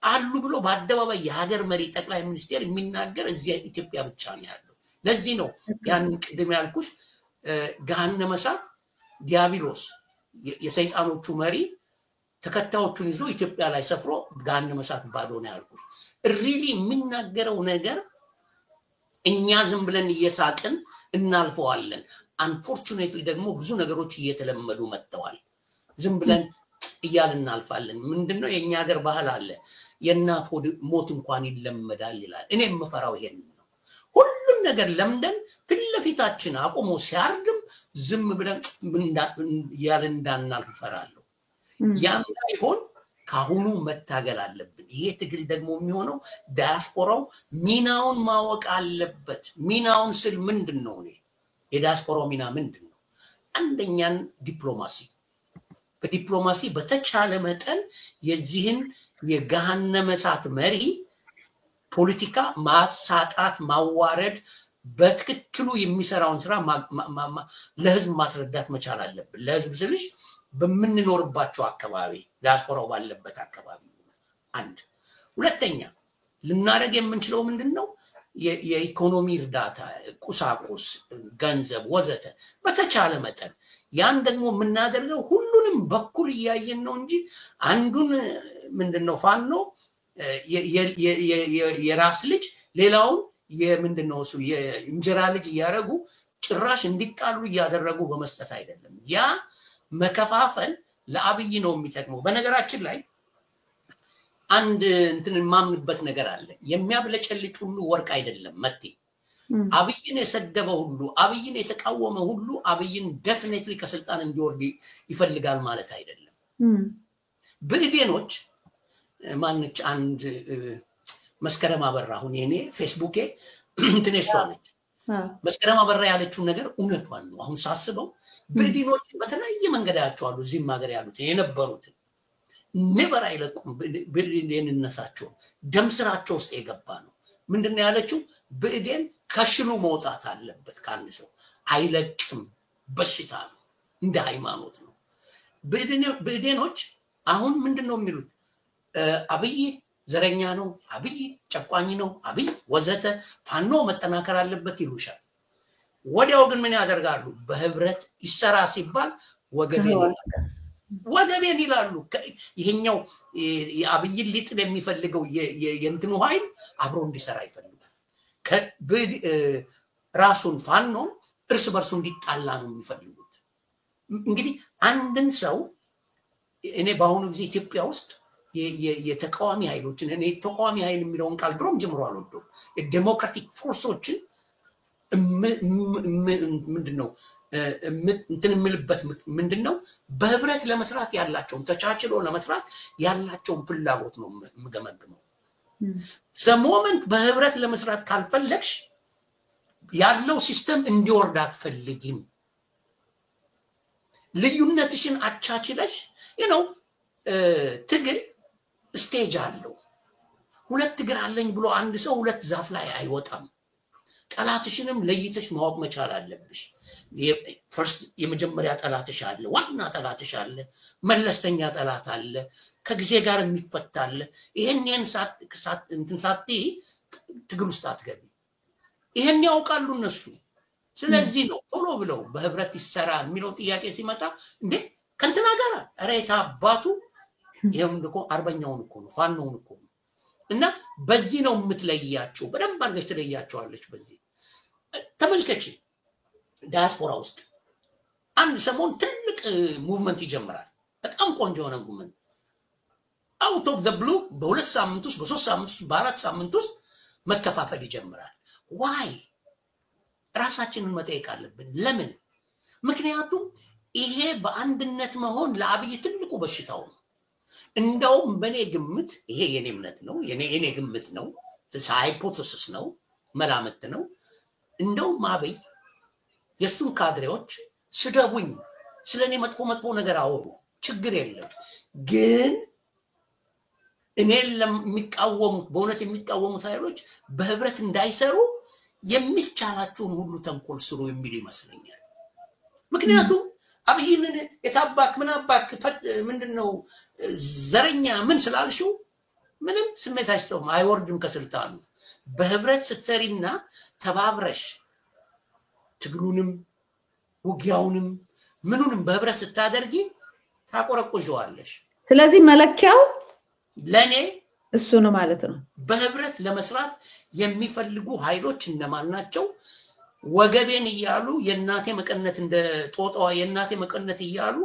አሉ ብሎ በአደባባይ የሀገር መሪ ጠቅላይ ሚኒስቴር የሚናገር እዚህ ኢትዮጵያ ብቻ ነው ያለው። ለዚህ ነው ያን ቅድም ያልኩሽ ገሃነመ እሳት ዲያብሎስ የሰይጣኖቹ መሪ ተከታዮቹን ይዞ ኢትዮጵያ ላይ ሰፍሮ ገሃነመ እሳት ባዶ ነው ያልኩሽ። ሪሊ የሚናገረው ነገር እኛ ዝም ብለን እየሳቅን እናልፈዋለን። አንፎርቹኔትሊ ደግሞ ብዙ ነገሮች እየተለመዱ መጥተዋል። ዝም ብለን እያልን እናልፋለን። ምንድነው የኛ ሀገር ባህል አለ፣ የእናት ሞት እንኳን ይለመዳል ይላል። እኔ የምፈራው ይሄን ነው። ሁሉም ነገር ለምደን ፊት ለፊታችን አቆሞ ሲያርድም ዝም ብለን እያልን እንዳናልፍ እፈራለሁ። ያ እንዳይሆን ካሁኑ መታገል አለብን። ይሄ ትግል ደግሞ የሚሆነው ዲያስፖራው ሚናውን ማወቅ አለበት። ሚናውን ስል ምንድነው? እኔ የዲያስፖራው ሚና ምንድነው? አንደኛን ዲፕሎማሲ፣ በዲፕሎማሲ በተቻለ መጠን የዚህን የገሃነመ እሳት መሪ ፖለቲካ ማሳጣት፣ ማዋረድ፣ በትክክሉ የሚሰራውን ስራ ለህዝብ ማስረዳት መቻል አለብን። ለህዝብ ስልሽ በምንኖርባቸው አካባቢ ዲያስፖራው ባለበት አካባቢ አንድ። ሁለተኛ ልናደርግ የምንችለው ምንድነው? የኢኮኖሚ እርዳታ፣ ቁሳቁስ፣ ገንዘብ ወዘተ በተቻለ መጠን ያን ደግሞ የምናደርገው ሁሉንም በኩል እያየን ነው እንጂ አንዱን ምንድነው ፋኖ የራስ ልጅ ሌላውን የምንድነው እሱ የእንጀራ ልጅ እያደረጉ ጭራሽ እንዲጣሉ እያደረጉ በመስጠት አይደለም። ያ መከፋፈል ለአብይ ነው የሚጠቅመው። በነገራችን ላይ አንድ እንትን ማምንበት ነገር አለ። የሚያብለጨልጭ ሁሉ ወርቅ አይደለም መቴ። አብይን የሰደበ ሁሉ፣ አብይን የተቃወመ ሁሉ አብይን ዴፊኒትሊ ከስልጣን እንዲወርድ ይፈልጋል ማለት አይደለም። ብእዴኖች ማንች አንድ መስከረም አበራ አሁን የኔ ፌስቡኬ እንትን እሷ ነች። መስከረም አበራ ያለችውን ነገር እውነቷን ነው። አሁን ሳስበው ብእዴኖች በተለያየ መንገድ ያያቸዋሉ። እዚህም ሀገር ያሉት የነበሩትን ኔቨር አይለቁም። ብእዴን እነሳቸው ደም ስራቸው ውስጥ የገባ ነው። ምንድነው ያለችው? ብእዴን ከሽሉ መውጣት አለበት። ከአንድ ሰው አይለቅም። በሽታ ነው፣ እንደ ሃይማኖት ነው። ብእዴኖች አሁን ምንድነው የሚሉት? አብይ ዘረኛ ነው፣ አብይ ጨቋኝ ነው፣ አብይ ወዘተ፣ ፋኖ መጠናከር አለበት ይሉሻል። ወዲያው ግን ምን ያደርጋሉ? በህብረት ይሰራ ሲባል ወገቤን ይላሉ። ይሄኛው የአብይን ሊጥል የሚፈልገው የእንትኑ ኃይል አብሮ እንዲሰራ ይፈልጋል። ራሱን ፋኖ እርስ በርሱ እንዲጣላ ነው የሚፈልጉት። እንግዲህ አንድን ሰው እኔ በአሁኑ ጊዜ ኢትዮጵያ ውስጥ የተቃዋሚ ኃይሎችን እኔ ተቃዋሚ ኃይል የሚለውን ቃል ድሮም ጀምሮ አልወደውም። የዴሞክራቲክ ፎርሶችን ምንድነው እንትን የምልበት ምንድነው? በህብረት ለመስራት ያላቸውን ተቻችሎ ለመስራት ያላቸውን ፍላጎት ነው የምገመግመው። ዘሞመንት በህብረት ለመስራት ካልፈለግሽ ያለው ሲስተም እንዲወርድ አትፈልጊም። ልዩነትሽን አቻችለሽ ትግል ስቴጅ አለው። ሁለት እግር አለኝ ብሎ አንድ ሰው ሁለት ዛፍ ላይ አይወጣም። ጠላትሽንም ለይተሽ ማወቅ መቻል አለብሽ። ፈርስት የመጀመሪያ ጠላትሽ አለ፣ ዋና ጠላትሽ አለ፣ መለስተኛ ጠላት አለ፣ ከጊዜ ጋር የሚፈታ አለ። ይሄን እንትን ሳትይ ትግል ውስጥ አትገቢ። ይሄን ያውቃሉ እነሱ። ስለዚህ ነው ቶሎ ብለው በህብረት ይሰራ የሚለው ጥያቄ ሲመጣ እንዴ ከንትና ጋር ሬታ አባቱ ይሄም እኮ አርበኛውን እኮ ነው፣ ፋኖውን እኮ ነው። እና በዚህ ነው የምትለያቸው። በደንብ አድርገሽ ትለያቸዋለች። በዚህ ተመልከቺ። ዲያስፖራ ውስጥ አንድ ሰሞን ትልቅ ሙቭመንት ይጀምራል። በጣም ቆንጆ የሆነ ሙቭመንት አውት ኦፍ ዘ ብሉ በሁለት ሳምንት ውስጥ፣ በሶስት ሳምንት ውስጥ፣ በአራት ሳምንት ውስጥ መከፋፈል ይጀምራል። ዋይ? ራሳችንን መጠየቅ አለብን። ለምን? ምክንያቱም ይሄ በአንድነት መሆን ለአብይ ትልቁ በሽታው ነው። እንደውም በኔ ግምት ይሄ የኔ እምነት ነው፣ የኔ ግምት ነው፣ ሃይፖቴሲስ ነው፣ መላምት ነው። እንደውም አብይ የሱን ካድሬዎች ስደቡኝ፣ ስለኔ መጥፎ ነገር አወሩ፣ ችግር የለም ግን እኔን ለሚቃወሙት በእውነት የሚቃወሙት ኃይሎች በህብረት እንዳይሰሩ የሚቻላቸውን ሁሉ ተንኮል ስሩ የሚል ይመስለኛል። ምክንያቱም አብይንን የታባክ ምን አባክ ምንድነው ዘረኛ ምን ስላልሽው ምንም ስሜት አይስተውም አይወርድም ከስልጣኑ በህብረት ስትሰሪና ተባብረሽ ትግሉንም ውጊያውንም ምኑንም በህብረት ስታደርጊ ታቆረቁጀዋለሽ ስለዚህ መለኪያው ለኔ እሱ ነው ማለት ነው በህብረት ለመስራት የሚፈልጉ ኃይሎች እነማን ናቸው ወገቤን ይያሉ የናቴ መቀነት እንደ ጦጣዋ የናቴ መቀነት ይያሉ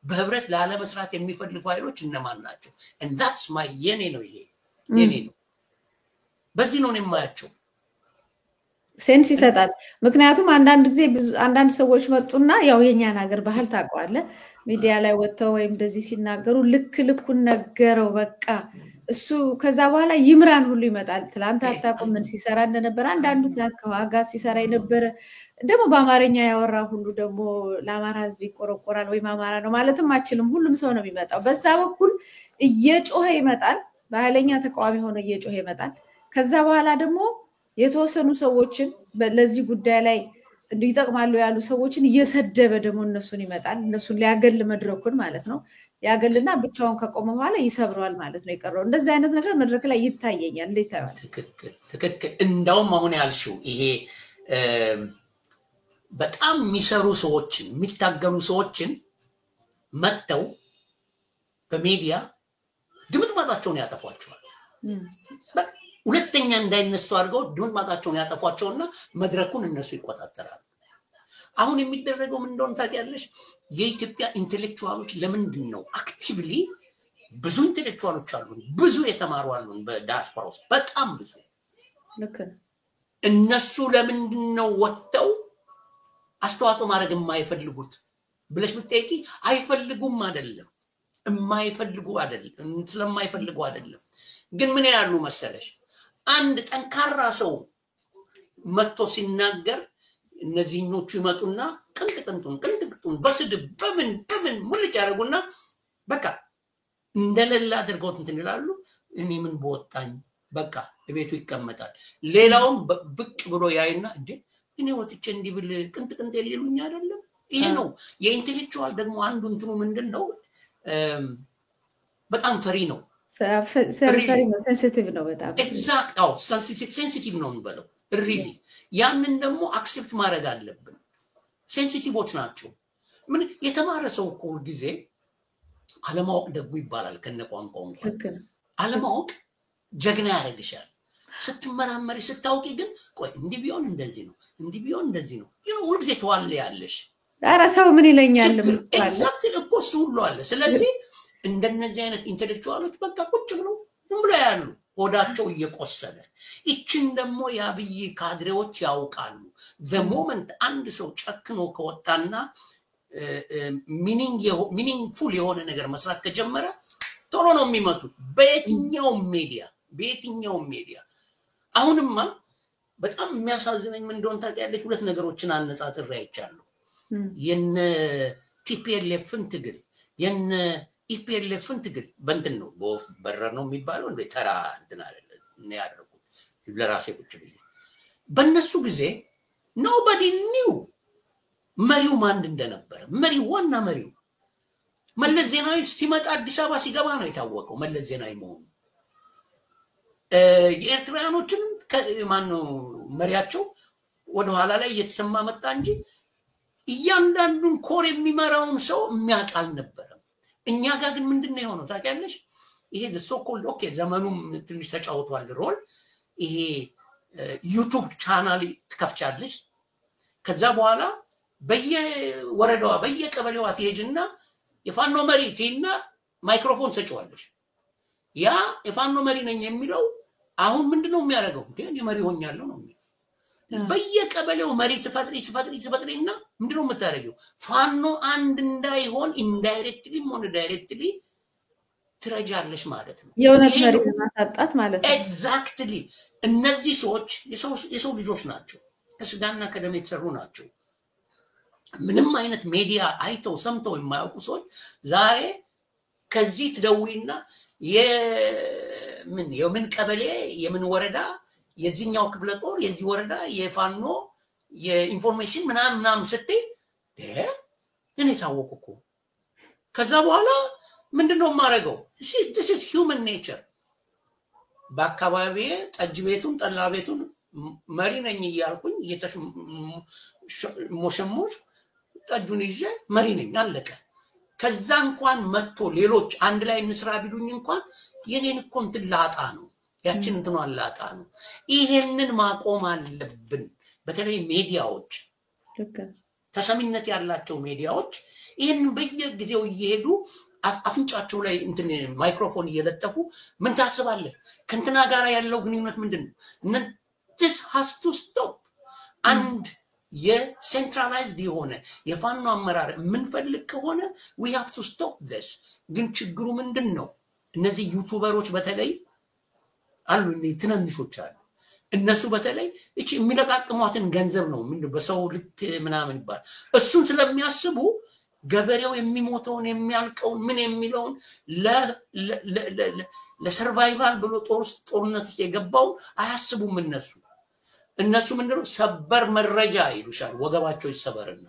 በህብረት ላለ መስራት የሚፈልጉ ኃይሎች እነማን ናቸው and that's my የኔ ነው ይሄ የኔ ነው በዚህ ነው የማያቸው ሴንስ ይሰጣል ምክንያቱም አንዳንድ ጊዜ አንዳንድ ሰዎች መጡና ያው የኛን ሀገር ባህል ታቋለ ሚዲያ ላይ ወጥተው ወይም እንደዚህ ሲናገሩ ልኩን ነገረው በቃ እሱ ከዛ በኋላ ይምራን ሁሉ ይመጣል ትላንት አጣቆም ምን ሲሰራ እንደነበር አንዳንዱ ትላንት ከዋጋ ሲሰራ የነበረ ደግሞ በአማርኛ ያወራ ሁሉ ደግሞ ለአማራ ህዝብ ይቆረቆራል ወይ አማራ ነው ማለትም አችልም ሁሉም ሰው ነው የሚመጣው በዛ በኩል እየጮኸ ይመጣል በኃይለኛ ተቃዋሚ ሆነ እየጮኸ ይመጣል ከዛ በኋላ ደግሞ የተወሰኑ ሰዎችን ለዚህ ጉዳይ ላይ እንዲጠቅማሉ ያሉ ሰዎችን እየሰደበ ደግሞ እነሱን ይመጣል እነሱን ሊያገል መድረኩን ማለት ነው ያገልና ብቻውን ከቆመ በኋላ ይሰብራል ማለት ነው ይቀርው እንደዚህ አይነት ነገር መድረክ ላይ ይታየኛል እንዴት ታያል ትክክል እንዳውም አሁን ያልሽው ይሄ በጣም የሚሰሩ ሰዎችን የሚታገሉ ሰዎችን መተው በሚዲያ ድምጥማጣቸውን ያጠፏቸዋል ሁለተኛ እንዳይነሱ አድርገው ድምጥማጣቸውን ያጠፏቸውና መድረኩን እነሱ ይቆጣጠራሉ አሁን የሚደረገው ምን እንደሆነ ታውቂያለሽ የኢትዮጵያ ኢንተሌክቹዋሎች ለምንድን ነው አክቲቭሊ ብዙ ኢንተሌክቹዋሎች አሉ ብዙ የተማሩ አሉ በዲያስፖራ ውስጥ በጣም ብዙ ልክ እነሱ ለምንድን ነው ወጥተው አስተዋጽኦ ማድረግ የማይፈልጉት ብለሽ ብትጠይቂ አይፈልጉም አይደለም የማይፈልጉ አይደለም ስለማይፈልጉ አይደለም ግን ምን ያሉ መሰለሽ አንድ ጠንካራ ሰው መጥቶ ሲናገር እነዚህኞቹ ይመጡና ቅንጥቅንጡን በስድብ በምን ሙልጭ ያደርጉና በቃ እንደሌላ አድርገው እንትን ይላሉ እኔ ምን በወጣኝ በቃ ቤቱ ይቀመጣል ሌላውም ብቅ ብሎ ያይና እንዴ እኔ ወጥቼ እንዲብል ቅንጥቅንጥ የሌሉኝ አይደለም ይሄ ነው የኢንተሌክቹዋል ደግሞ አንዱ እንትኑ ምንድነው በጣም ፈሪ ነው ፈሪ ነው ሴንሲቲቭ ነው በጣም ኤግዛክት አው ሴንሲቲቭ ነው እንበለው ሪሊ ያንን ደግሞ አክሴፕት ማድረግ አለብን ሴንሲቲቮች ናቸው ምን የተማረ ሰው እኮ ጊዜ አለማወቅ ደጉ ይባላል ከነቋንቋው እንኳን አለማወቅ ጀግና ያደርግሻል ስትመራመሪ ስታውቂ ግን ቆይ እንዲህ ቢሆን እንደዚህ ነው እንዲህ ቢሆን እንደዚህ ነው ሁሉ ጊዜ ተዋለ ያለሽ ኧረ ሰው ምን ይለኛል ምን ኤግዛክት እኮ ሁሉ አለ ስለዚህ እንደነዚህ አይነት ኢንተሌክቹዋሎች በቃ ቁጭ ብለው ዝም ብለው ያሉ ሆዳቸው እየቆሰለ እቺን ደግሞ ያብይ ካድሬዎች ያውቃሉ the moment አንድ ሰው ጨክኖ ከወጣና ሚኒንግፉል የሆነ ነገር መስራት ከጀመረ ቶሎ ነው የሚመጡት በየትኛው ሚዲያ አሁንማ በጣም የሚያሳዝነኝ ምን እንደሆነ ታውቂያለሽ ሁለት ነገሮችን አነጻጽሬ አይቻለሁ የነ ቲፒኤልኤፍን ትግል የነ ኢፒኤልኤፍን ትግል በእንትን ነው በወፍ በረር ነው የሚባለው እንደ ተራ እንትን አይደለም ነው ያደረጉት ለራሴ ቁጭ ብዬ በእነሱ ጊዜ nobody knew መሪው ማን እንደነበረ መሪው ዋና መሪው መለስ ዜናዊ ሲመጣ አዲስ አበባ ሲገባ ነው የታወቀው መለስ ዜናዊ መሆኑ የኤርትራኖችን ማን ነው መሪያቸው ወደ ኋላ ላይ እየተሰማ መጣ እንጂ እያንዳንዱን ኮር የሚመራውን ሰው የሚያውቅ አልነበረም እኛ ጋር ግን ምንድነው የሆነው ታውቂያለሽ ይሄ ዘሶኮል ኦኬ ዘመኑም ትንሽ ተጫውቷል ሮል ይሄ ዩቲዩብ ቻናል ትከፍቻለሽ ከዛ በኋላ በየወረዳዋ በየቀበሌዋ ትሄጂና የፋኖ መሪ ትይና ማይክሮፎን ሰጪዋለሽ ያ የፋኖ መሪ ነኝ የሚለው አሁን ምንድነው የሚያደርገው እንዴ መሪ ሆኛለሁ ነው በየቀበሌው መሪ ትፈጥሪና ምንድነው የምታደርጊው ፋኖ አንድ እንዳይሆን ኢንዳይሬክትሊ ሆነ ዳይሬክትሊ ትረጃለሽ ማለት ነው የእውነት መሪ ማሳጣት ማለት ነው ኤግዛክትሊ እነዚህ ሰዎች የሰው ልጆች ናቸው ከስጋና ከደም የተሰሩ ናቸው ምንም አይነት ሚዲያ አይተው ሰምተው የማያውቁ ሰዎች ዛሬ ከዚህ ትደውይና የምን ቀበሌ የምን ወረዳ የዚህኛው ክፍለ ጦር የዚህ ወረዳ የፋኖ የኢንፎርሜሽን ምናምን ስትይ እኔ ታወቁኩ ከዛ በኋላ ምንድነው ማረገው this is human nature በአካባቢዬ ጠጅ ቤቱን ጠላ ቤቱን መሪ ነኝ እያልኩኝ ሞሸሞሽ ጠጁን ይዤ መሪ ነኝ አለቀ። ከዛ እንኳን መጥቶ ሌሎች አንድ ላይ እንስራ ቢሉኝ እንኳን የኔን እኮ እንትን ላጣ ነው፣ ያችን እንትኗን ላጣ ነው። ይሄንን ማቆም አለብን። በተለይ ሚዲያዎች፣ ተሰሚነት ያላቸው ሚዲያዎች ይሄንን በየጊዜው እየሄዱ አፍንጫቸው ላይ እንትን ማይክሮፎን እየለጠፉ ምን ታስባለህ ከእንትና ጋር ያለው ግንኙነት ምንድነው? this has to stop። አንድ የሴንትራላይዝድ የሆነ የፋኖ አመራር የምንፈልግ ከሆነ we have to stop this። ግን ችግሩ ምንድነው? እነዚህ ዩቲዩበሮች በተለይ አሉ፣ ትንንሾች አሉ። እነሱ በተለይ እቺ የሚለቃቅሟትን ገንዘብ ነው ምን በሰው ልክ ምናምን ይባል እሱን ስለሚያስቡ ገበሬው የሚሞተውን የሚያልቀውን ምን የሚለውን ለሰርቫይቫል ብሎ ጦርነት ውስጥ የገባው አያስቡም። እነሱ ምንድነው ሰበር መረጃ ይሉሻል። ወገባቸው ይሰበርና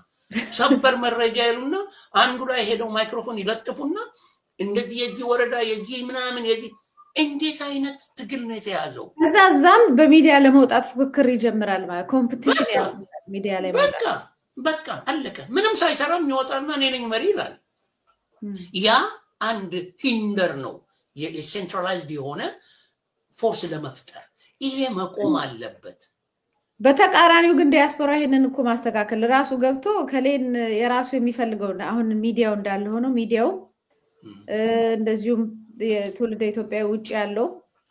ሰበር መረጃ ይሉና አንዱ ላይ ሄደው ማይክሮፎን ይለጥፉና እንደዚህ የዚህ ወረዳ የዚህ ምናምን የዚህ እንዴት አይነት ትግል ነው የተያዘው? እዛም በሚዲያ ለመውጣት ፉክክር ይጀምራል ማለት ኮምፒቲሽን ያለው ሚዲያ ላይ በቃ አለቀ። ምንም ሳይሰራ የሚወጣና እኔ ነኝ መሪ ይላል። ያ አንድ ሂንደር ነው የሴንትራላይዝድ የሆነ ፎርስ ለመፍጠር። ይሄ መቆም አለበት። በተቃራኒው ግን ዲያስፖራ ይሄንን እኮ ማስተካከል ራሱ ገብቶ ከሌን የራሱ የሚፈልገው አሁን ሚዲያው እንዳለ ሆኖ ሚዲያው እንደዚሁም የትውልደ ኢትዮጵያ ውጭ ያለው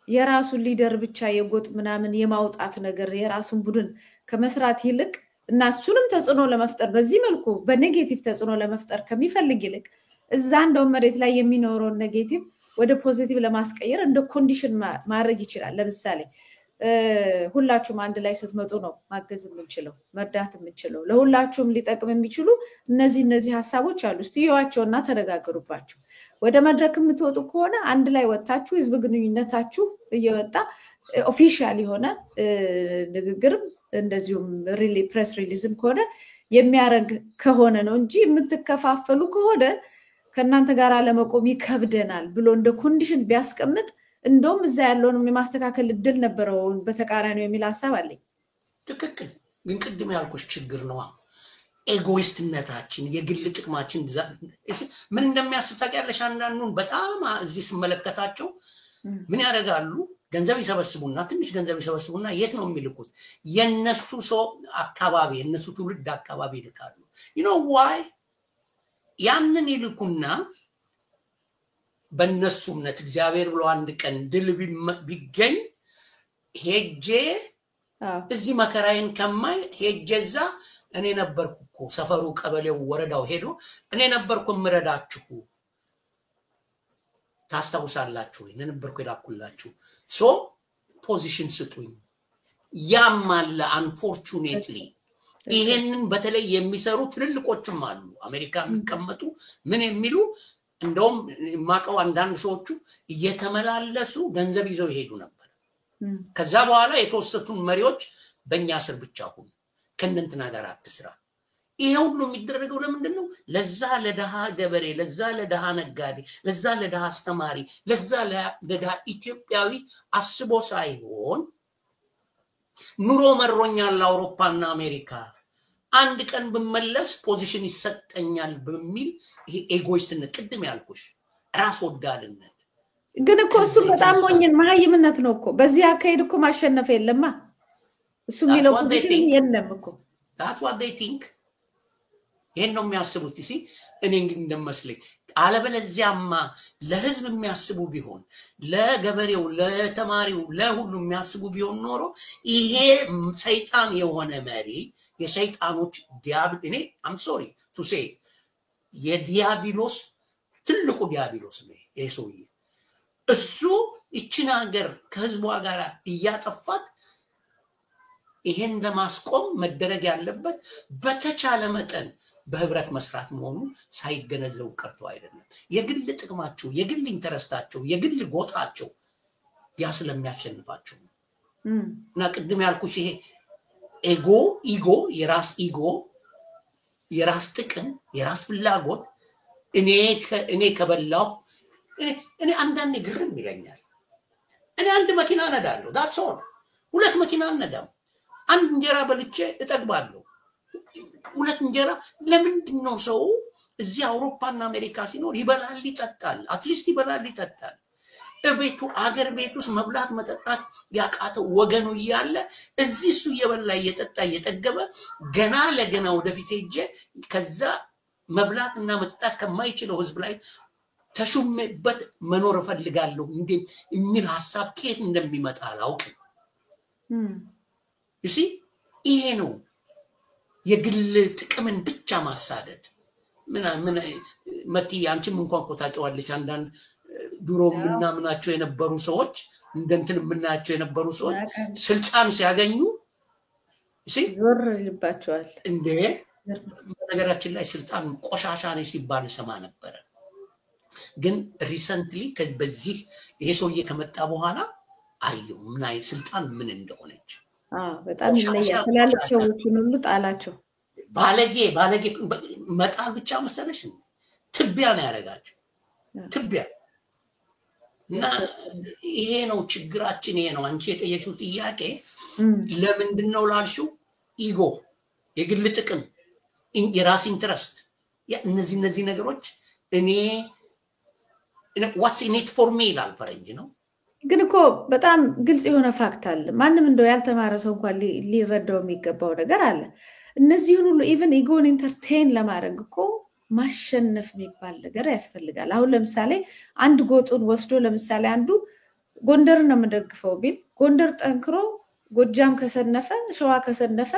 የራሱን ሊደር ብቻ የጎጥ ምናምን የማውጣት ነገር የራሱን ቡድን ከመስራት ይልቅ እና እሱንም ተጽዕኖ ለመፍጠር በዚህ መልኩ በኔጌቲቭ ተጽዕኖ ለመፍጠር ከሚፈልግ ይልቅ እዛ እንደው መሬት ላይ የሚኖረውን ኔጌቲቭ ወደ ፖዚቲቭ ለማስቀየር እንደ ኮንዲሽን ማድረግ ይችላል። ለምሳሌ ሁላችሁም አንድ ላይ ስትመጡ ነው ማገዝ የምንችለው መርዳት የምንችለው። ለሁላችሁም ሊጠቅም የሚችሉ እነዚህ ሐሳቦች አሉ። እስቲ ይዋቸውና ተነጋገሩባቸው። ወደ መድረክ የምትወጡ ከሆነ አንድ ላይ ወጣችሁ ህዝብ ግንኙነታችሁ እየወጣ ኦፊሻል የሆነ ንግግርም እንደዚሁም ፕሬስ ሪሊዝም ከሆነ የሚያረግ ከሆነ ነው እንጂ የምትከፋፈሉ ከሆነ ከእናንተ ጋር ለመቆም ይከብደናል ብሎ እንደ ኮንዲሽን ቢያስቀምጥ እንደውም እዛ ያለውን የማስተካከል እድል ነበረው። በተቃራኒው የሚል ሐሳብ አለኝ። ትክክል። ግን ቅድም ያልኩሽ ችግር ነው ኤጎይስትነታችን፣ የግል ጥቅማችን ምን እንደሚያስብ ታውቂያለሽ? አንዳንዱን በጣም እዚህ ስመለከታቸው ምን ያደርጋሉ? ገንዘብ ይሰበስቡና ትንሽ ገንዘብ ይሰበስቡና የት ነው የሚልኩት? የነሱ ሰው አካባቢ የነሱ ትውልድ አካባቢ ይልካሉ። you know why? ያንን ይልኩና በእነሱ እምነት እግዚአብሔር ብሎ አንድ ቀን ድል ቢገኝ ሄጄ እዚህ መከራዬን ከማይ ሄጄ እዛ እኔ ነበርኩ እኮ ሰፈሩ ቀበሌው ወረዳው ሄዶ እኔ ነበርኩ ምረዳችሁ ታስታውሳላችሁ እኔ ነበርኩ የላኩላችሁ ሶ ፖዚሽን ስጡኝ። ያማለ አንፎርቹኔትሊ ይሄንን በተለይ የሚሰሩ ትልልቆችም አሉ አሜሪካ የሚቀመጡ ምን የሚሉ እንደውም ማቀው አንዳንድ ሰዎቹ እየተመላለሱ ገንዘብ ይዘው ይሄዱ ነበር። ከዛ በኋላ የተወሰቱን መሪዎች በእኛ ስር ብቻ ሆኑ ከነንትና ጋር አትስራ። ይሄ ሁሉ የሚደረገው ለምንድን ነው? ለዛ ለደሃ ገበሬ፣ ለዛ ለደሃ ነጋዴ፣ ለዛ ለደሃ አስተማሪ፣ ለዛ ለደሃ ኢትዮጵያዊ አስቦ ሳይሆን ኑሮ መሮኛል አውሮፓና አሜሪካ አንድ ቀን ብመለስ ፖዚሽን ይሰጠኛል በሚል ይሄ ኤጎይስትነት ቅድም ያልኩሽ ራስ ወዳድነት። ግን እኮ እሱ በጣም ሞኝን ማይምነት ነው እኮ። በዚህ አካሄድ እኮ ማሸነፍ የለማ እሱ የሚለው ፖዚሽን የለም እኮ። that's what they think። ይሄን ነው የሚያስቡት። እሺ እኔ እንግዲህ እንደመስለኝ አለበለዚያማ ለህዝብ የሚያስቡ ቢሆን ለገበሬው፣ ለተማሪው፣ ለሁሉ የሚያስቡ ቢሆን ኖሮ ይሄ ሰይጣን የሆነ መሪ የሰይጣኖች እኔ I'm sorry to say የዲያብሎስ ትልቁ ዲያብሎስ ነው ይሄ ሰውዬ። እሱ እቺን ሀገር ከህዝቧ ጋር እያጠፋት ይሄን ለማስቆም መደረግ ያለበት በተቻለ መጠን በህብረት መስራት መሆኑ ሳይገነዘቡ ቀርቶ አይደለም። የግል ጥቅማቸው፣ የግል ኢንተረስታቸው፣ የግል ጎጣቸው ያ ስለሚያሸንፋቸው እና ቅድም ያልኩሽ ይሄ ኢጎ የራስ ጥቅም፣ የራስ ፍላጎት እኔ ከበላው እኔ አንዳንዴ ግርም ይለኛል። እኔ አንድ መኪና ነዳለሁ that's all ሁለት መኪና ነዳም አንድ እንጀራ በልቼ እጠግባለሁ ሁለት እንጀራ ለምንድን ነው ሰው እዚህ አውሮፓና አሜሪካ ሲኖር ይበላል ይጠጣል አትሊስት ይበላል ይጠጣል እቤቱ አገር ቤት ውስጥ መብላት መጠጣት ያቃተው ወገኑ ይያለ እዚህ እሱ እየበላ እየጠጣ እየጠገበ ገና ለገና ወደፊት ሄጄ ከዛ መብላትና መጠጣት ከማይችለው ህዝብ ላይ ተሹመበት መኖር ፈልጋለሁ እንዴ የሚል ሐሳብ ከየት እንደሚመጣ አላውቅም you see ይሄ ነው የግል ጥቅምን ብቻ ማሳደድ ምን መቲ አንቺም እንኳን ቆታጫዋለሽ አንዳንድ ድሮ ምናምናቸው የነበሩ ሰዎች እንደንትን ምናቸው የነበሩ ሰዎች ስልጣን ሲያገኙ ዞር ይልባቸዋል እንዴ በነገራችን ላይ ስልጣን ቆሻሻ ነው ሲባል ሰማ ነበር ግን ሪሰንትሊ በዚህ ይሄ ሰውዬ ከመጣ በኋላ አየው ምን አይ ስልጣን ምን እንደሆነች በጣም ይለያል ትላልቅ ሰዎችን ሁሉ ጣላቸው ባለጌ መጣል ብቻ መሰለሽ ትቢያ ነው ያረጋቸው ትቢያ እና ይሄ ነው ችግራችን ይሄ ነው አንቺ የጠየቅሽው ጥያቄ ለምንድነው ላልሽው ኢጎ የግል ጥቅም የራስ ኢንትረስት እነዚህ ነገሮች እኔ what's in it for me ይላል ፈረንጅ ነው ግን እኮ በጣም ግልጽ የሆነ ፋክት አለ ማንንም እንደው ያልተማረ ሰው እንኳን ሊረዳው የሚገባው ነገር አለ እነዚህን ሁሉ ኢቭን ኢጎን ኢንተርቴን ለማድረግ እኮ ማሸነፍ የሚባል ነገር ያስፈልጋል አሁን ለምሳሌ አንድ ጎጡን ወስዶ ለምሳሌ አንዱ ጎንደር ነው የምደግፈው ቢል ጎንደር ጠንክሮ ጎጃም ከሰነፈ ሸዋ ከሰነፈ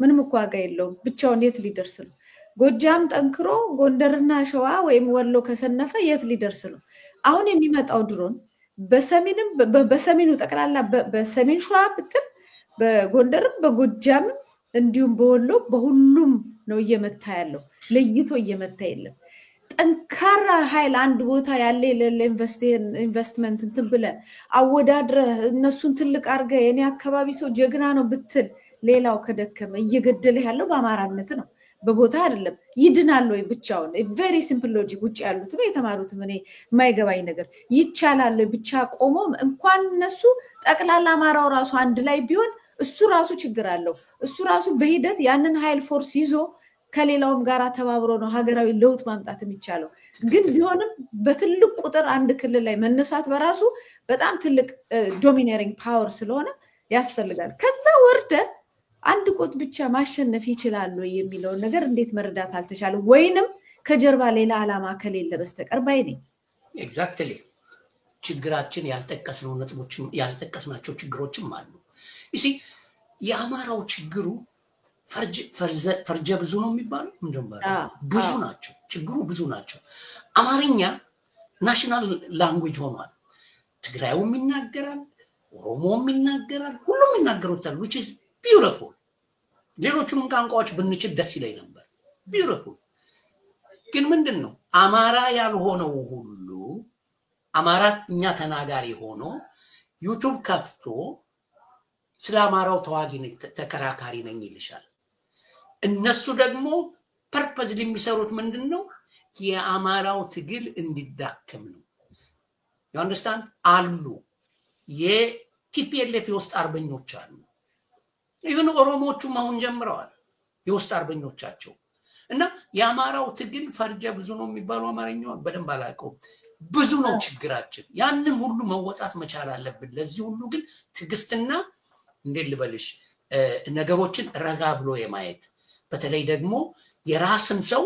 ምንም እኮ ዋጋ የለውም ብቻውን የት ሊደርስ ነው ጎጃም ጠንክሮ ጎንደርና ሸዋ ወይም ወሎ ከሰነፈ የት ሊደርስ ነው አሁን የሚመጣው ድሮን በሰሜኑ ጠቅላላ በሰሜን ሸዋ ብትል በጎንደርም በጎጃም እንዲሁም በወሎ በሁሉም ነው እየመታ ያለው ለይቶ እየመታ የለም ጠንካራ ኃይል አንድ ቦታ ያለ ለኢንቨስትመንት እንትን ብለ አወዳድረ እነሱን ትልቅ አርገ የኔ አካባቢ ሰው ጀግና ነው ብትል ሌላው ከደከመ እየገደለ ያለው በአማራነት ነው በቦታ አይደለም ይድናል ወይ ብቻውን ቬሪ ሲምፕል ሎጂክ ውጭ ያሉት ነው የተማሩት ምን የማይገባኝ ነገር ይቻላል ብቻ ቆሞ እንኳን እነሱ ጠቅላላ አማራው ራሱ አንድ ላይ ቢሆን እሱ ራሱ ችግር አለው እሱ ራሱ በሂደት ያንን ኃይል ፎርስ ይዞ ከሌላውም ጋር ተባብሮ ነው ሀገራዊ ለውጥ ማምጣት የሚቻለው ግን ቢሆንም በትልቅ ቁጥር አንድ ክልል ላይ መነሳት በራሱ በጣም ትልቅ ዶሚኔሪንግ ፓወር ስለሆነ ያስፈልጋል ከዛ ወርደ አንድ ቆጥ ብቻ ማሸነፍ ይችላል ወይ የሚለው ነገር እንዴት መረዳት አልተቻለም ወይንም ከጀርባ ሌላ አላማ ከሌለ በስተቀር ባይነኝ ኤግዛክትሊ ችግራችን ያልተቀስነው ነጥቦች ያልተቀስናቸው ችግሮችም አሉ እሺ የአማራው ችግሩ ፈርጀ ብዙ ነው የሚባለው ምንድነው ብዙ ናቸው ችግሩ ብዙ ናቸው አማርኛ ናሽናል ላንጉዌጅ ሆኗል ትግራዩም ይናገራል ኦሮሞም ይናገራል ሁሉም ይናገሩታል which is beautiful ሌሎቹንም ቋንቋዎች ብንችል ደስ ይለኝ ነበር beautiful ግን ምንድነው አማራ ያልሆነው ሁሉ አማራኛ ተናጋሪ ሆኖ ዩቲዩብ ከፍቶ ስለ አማራው ተዋጊ ተከራካሪ ነኝ ይልሻል እነሱ ደግሞ ፐርፐዝ የሚሰሩት ምንድነው የአማራው ትግል እንዲዳከም ነው you understand አሉ የቲፒኤልኤፍ የውስጥ አርበኞች አሉ even ኦሮሞቹም አሁን ጀምረዋል የውስጥ አርበኞቻቸው እና የአማራው ትግል ፈርጀ ብዙ ነው የሚባለው አማርኛው በደንብ አላቀው ብዙ ነው ችግራችን ያንን ሁሉ መወጣት መቻል አለብን ለዚህ ሁሉ ግን ትግስትና እንዴት ልበልሽ ነገሮችን ረጋ ብሎ የማየት በተለይ ደግሞ የራስን ሰው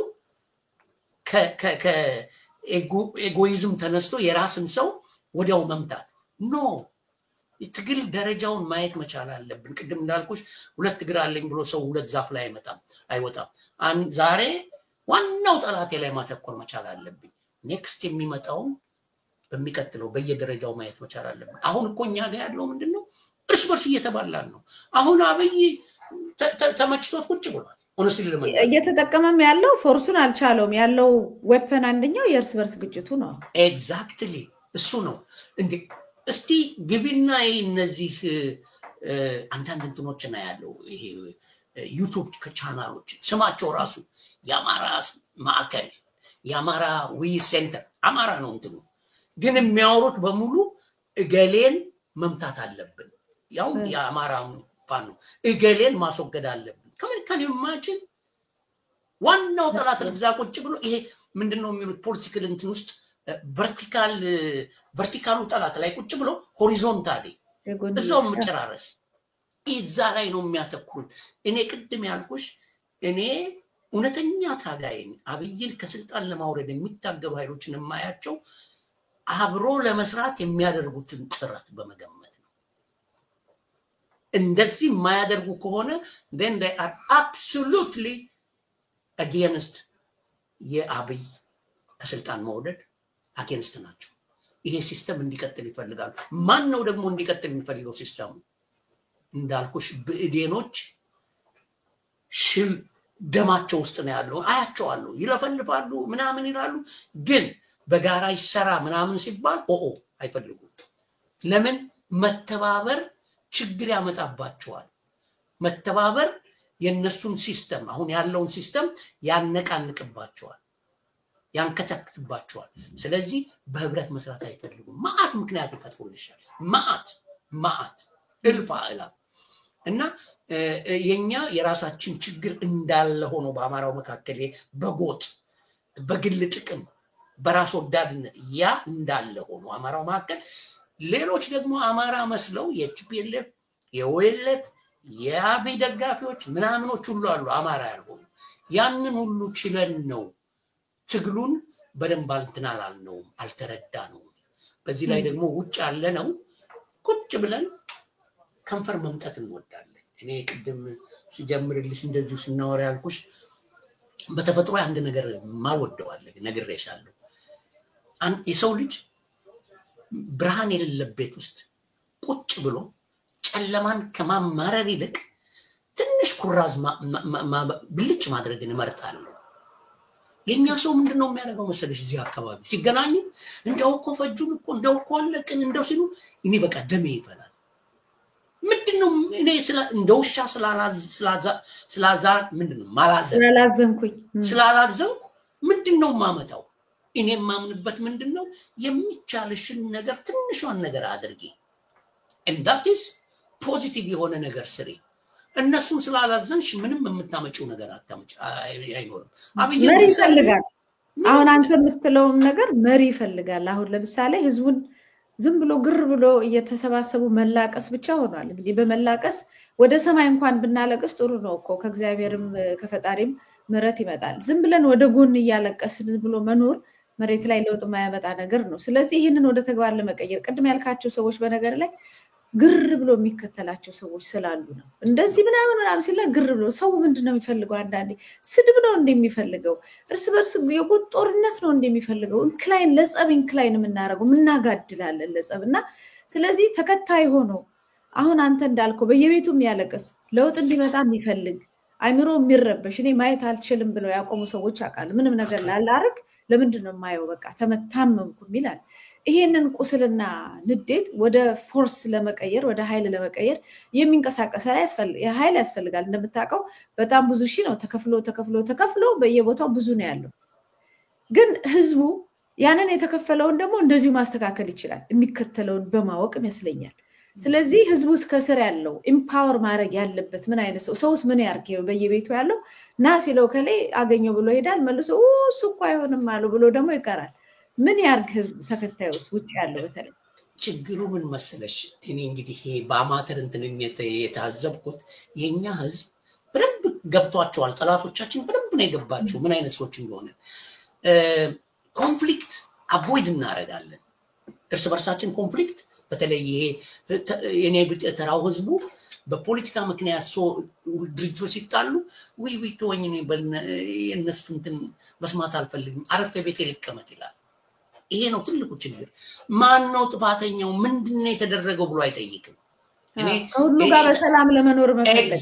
ከኤጎይዝም ተነስቶ የራስን ሰው ወዲያው መምታት ኖ ትግል ደረጃውን ማየት መቻል አለብን ቅድም እንዳልኩሽ ሁለት እግር አለኝ ብሎ ሰው ሁለት ዛፍ ላይ አይወጣም ዛሬ ዋናው ጠላቴ ላይ ማተኮር መቻል አለብኝ ኔክስት የሚመጣው በሚቀጥለው በየደረጃው ማየት መቻል አለብን አሁን እኮ እኛ ጋር ያለው ምንድነው እርስ በርስ እየተባላን ነው አሁን አብይ ተመችቶት ቁጭ ብሏል ሆነስሊ ለምን እየተጠቀመም ያለው ፎርሱን አልቻለውም ያለው ዌፐን አንደኛው የእርስ በርስ ግጭቱ ነው ኤግዛክትሊ እሱ ነው እንዴ እስቲ ግቢና እነዚህ አንዳንድ እንትኖችና ያለው ይሄ ዩቲዩብ ቻናሎች ስማቸው ራሱ የአማራ ማዕከል የአማራ ዊ ሴንተር አማራ ነው እንትኑ ግን የሚያወሩት በሙሉ እገሌን መምታት አለብን። ያው የአማራ ፋኖ እገሌን ማስወገድ አለብን። ከመልካን ኢማጂን ዋናው ጠላት እዛ ቁጭ ብሎ ይሄ ምንድነው የሚሉት ፖለቲካል እንትን ውስጥ ቨርቲካሉ ጠላት ላይ ቁጭ ብሎ ሆሪዞንታሊ እዛው መጨራረስ እዛ ላይ ነው የሚያተኩሩት። እኔ ቅድም ያልኩሽ እኔ እውነተኛ ታጋይን አብይን ከስልጣን ለማውረድ የሚታገሉ ኃይሎችን የማያቸው አብሮ ለመስራት የሚያደርጉትን ጥረት በመገመት ነው። እንደዚህ የማያደርጉ ከሆነ then they are absolutely against የአብይ ከስልጣን መውረድ against ናቸው። ይሄ ሲስተም እንዲቀጥል ይፈልጋሉ። ማን ነው ደግሞ እንዲቀጥል የሚፈልገው ሲስተሙ? እንዳልኩሽ ብእዴኖች ሽል ደማቸው ውስጥ ነው ያለው። አያቸዋለሁ፣ ይለፈልፋሉ፣ ምናምን ይላሉ። ግን በጋራ ይሰራ ምናምን ሲባል አይፈልጉም። ለምን? መተባበር ችግር ያመጣባቸዋል። መተባበር የነሱን ሲስተም አሁን ያለውን ሲስተም ያነቃንቅባቸዋል፣ ያንከተክትባቸዋል። ስለዚህ በህብረት መስራት አይፈልጉም። ማአት ምክንያት ይፈጥሩልሻል። ማአት እልፍ አእላፍ እና የኛ የራሳችን ችግር እንዳለ ሆኖ በአማራው መካከል በጎጥ በግል ጥቅም በራስ ወዳድነት ያ እንዳለ ሆኖ አማራው መካከል ሌሎች ደግሞ አማራ መስለው የቲፒኤልኤፍ የኦኤልኤፍ የአብይ ደጋፊዎች ምናምኖች ሁሉ አሉ አማራ ያልሆኑ። ያንን ሁሉ ችለን ነው ትግሉን በደንብ አልተናላልነውም፣ አልተረዳነውም። በዚህ ላይ ደግሞ ውጭ ያለ ነው ቁጭ ብለን ከንፈር መምጠት እንወዳለን። እኔ ቅድም ሲጀምርልሽ እንደዚሁ ስናወራ ያልኩሽ በተፈጥሮ አንድ ነገር ማልወደዋለሁ ነግሬሻለሁ። የሰው ልጅ ብርሃን የሌለበት ውስጥ ቁጭ ብሎ ጨለማን ከማማረር ይልቅ ትንሽ ኩራዝ ብልጭ ማድረግን እመርጣለሁ። የኛ ሰው ምንድነው የሚያደርገው መሰለሽ? እዚህ አካባቢ ሲገናኙ እንደው እኮ ፈጁን እኮ እንደው እኮ አለቅን እንደው ሲሉ እኔ በቃ ደሜ ይፈላል። ምንድነው እኔ እንደውሻ ስላዛ ምንድነው ስላላዘንኩ ምንድነው ማመጣው? እኔ ማምንበት ምንድነው የሚቻልሽን ነገር ትንሿን ነገር አድርጊ and that is ፖዚቲቭ የሆነ ነገር ስሪ። እነሱን ስላላዘንሽ ምንም የምታመጪው ነገር አታመጪ አይኖርም። አብይ መሪ ይፈልጋል። አሁን አንተ የምትለው ነገር መሪ ይፈልጋል። አሁን ለምሳሌ ህዝቡን ዝም ብሎ ግር ብሎ እየተሰባሰቡ መላቀስ ብቻ ሆኗል። እንግዲህ በመላቀስ ወደ ሰማይ እንኳን ብናለቅስ ጥሩ ነው እኮ ከእግዚአብሔርም ከፈጣሪም ምሕረት ይመጣል። ዝም ብለን ወደ ጎን እያለቀስን ዝም ብሎ መኖር መሬት ላይ ለውጥ የማያመጣ ነገር ነው። ስለዚህ ይሄንን ወደ ተግባር ለመቀየር ቅድም ያልካቸው ሰዎች በነገር ላይ ግር ብሎ የሚከተላቸው ሰዎች ስላሉ ነው። እንደዚህ ምናምን ሲላ ግር ብሎ ሰው ምንድነው የሚፈልገው? አንዳንዴ ስድብ ነው እንደሚፈልገው፣ እርስ በርስ የጎጥ ጦርነት ነው እንደሚፈልገው። ኢንክላይን ለጸብ ኢንክላይን የምናደርገው ምናጋድላለን ለጸብና ስለዚህ ተከታይ ሆኖ አሁን አንተ እንዳልከው በየቤቱ የሚያለቅስ ለውጥ እንዲመጣ የሚፈልግ አይምሮ የሚረበሽ እኔ ማየት አልችልም ብለው ያቆሙ ሰዎች አቃሉ። ምንም ነገር ላላርግ ለምንድነው ማየው? በቃ ተመታመምኩ ይላል። ይሄንን ቁስልና ንዴት ወደ ፎርስ ለመቀየር ወደ ኃይል ለመቀየር የሚንቀሳቀስ ኃይል ያስፈልጋል። እንደምታውቀው በጣም ብዙ ሺህ ነው ተከፍሎ በየቦታው ብዙ ነው ያለው። ግን ህዝቡ ያንን የተከፈለውን ደግሞ እንደዚሁ ማስተካከል ይችላል የሚከተለውን በማወቅ ይመስለኛል። ስለዚህ ህዝቡ እስከስር ያለው ኢምፓወር ማድረግ ያለበት ምን አይነት ሰውስ ምን ያርገው? በየቤቱ ያለው ና ሲለው ከላይ አገኘው ብሎ ይሄዳል። መልሶ እሱ እኮ አይሆንም አሉ ብሎ ደግሞ ይቀራል። ምን ያርግ ህዝብ ተከታዮስ ውጭ ያለው? በተለይ ችግሩ ምን መሰለሽ? እኔ እንግዲህ ይሄ በአማተር እንትንነት የታዘብኩት የኛ ህዝብ በደንብ ገብቷቸዋል። ጠላቶቻችን በደንብ ነው የገባቸው ምን አይነት ሰዎች እንደሆነ። ኮንፍሊክት አቮይድ እናደርጋለን። እርስ በርሳችን ኮንፍሊክት በተለይ ይሄ የኔ ተራው ህዝቡ በፖለቲካ ምክንያት ድርጅቶች ሲጣሉ ወይ ተወኝ የነሱ እንትን መስማት አልፈልግም አረፈ ቤቴ ልቀመጥ ይላል። ይሄ ነው ትልቁ ችግር። ማን ነው ጥፋተኛው? ምንድነው የተደረገው ብሎ አይጠይቅም። እኔ ሁሉ ጋር በሰላም ለመኖር መፈለግ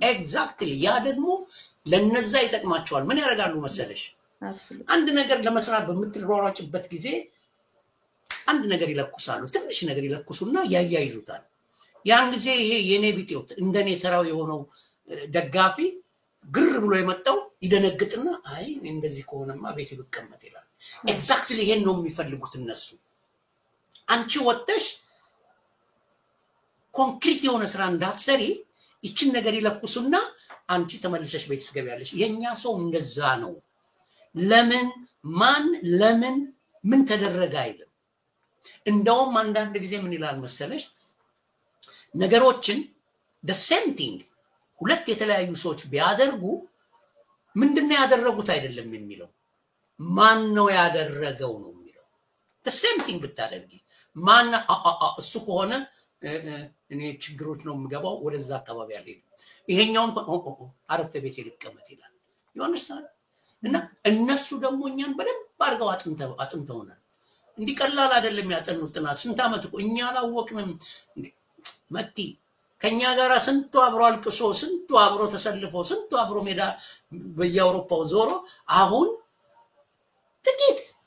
ኤግዛክትሊ ያ ደግሞ ለነዛ ይጠቅማቸዋል። ምን ያደርጋሉ መሰለሽ? አንድ ነገር ለመስራት በምትሯሯጭበት ጊዜ አንድ ነገር ይለኩሳሉ። ትንሽ ነገር ይለኩሱና ያያይዙታል። ያን ጊዜ ይሄ የኔ ቢጤው እንደኔ ተራው የሆነው ደጋፊ ግር ብሎ የመጣው ይደነግጥና አይ እንደዚህ ከሆነማ ቤት ይቀመጥ ይላል። ኤግዛክትሊ ይሄን ነው የሚፈልጉት እነሱ። አንቺ ወጥተሽ ኮንክሪት የሆነ ስራ እንዳትሰሪ ይችን ነገር ይለኩሱና አንቺ ተመልሰሽ ቤት ትገቢያለሽ። የኛ ሰው እንደዛ ነው። ለምን ማን ለምን ምን ተደረገ አይልም። እንደውም አንዳንድ ጊዜ ምን ይላል መሰለሽ ነገሮችን the same thing ሁለት የተለያዩ ሰዎች ቢያደርጉ ምንድነው ያደረጉት አይደለም የሚለው ማን ነው ያደረገው ነው የሚለው። the same thing ብታደርጊ ማን እሱ ከሆነ እኔ ችግሮች ነው የምገባው ወደዛ አካባቢ ያለኝ ይሄኛውን አረፍተ ቤት ይልቀመጥ ይላል ይሆንስታል። እና እነሱ ደግሞ እኛን በደንብ አድርገው አጥንተውናል። እንዲቀላል አይደለም ያጠኑትና ስንት አመት እኮ እኛ አላወቅንም። መቲ ከኛ ጋር ስንቱ አብሮ አልቅሶ ስንቱ አብሮ ተሰልፎ ስንቱ አብሮ ሜዳ በየአውሮፓው ዞሮ አሁን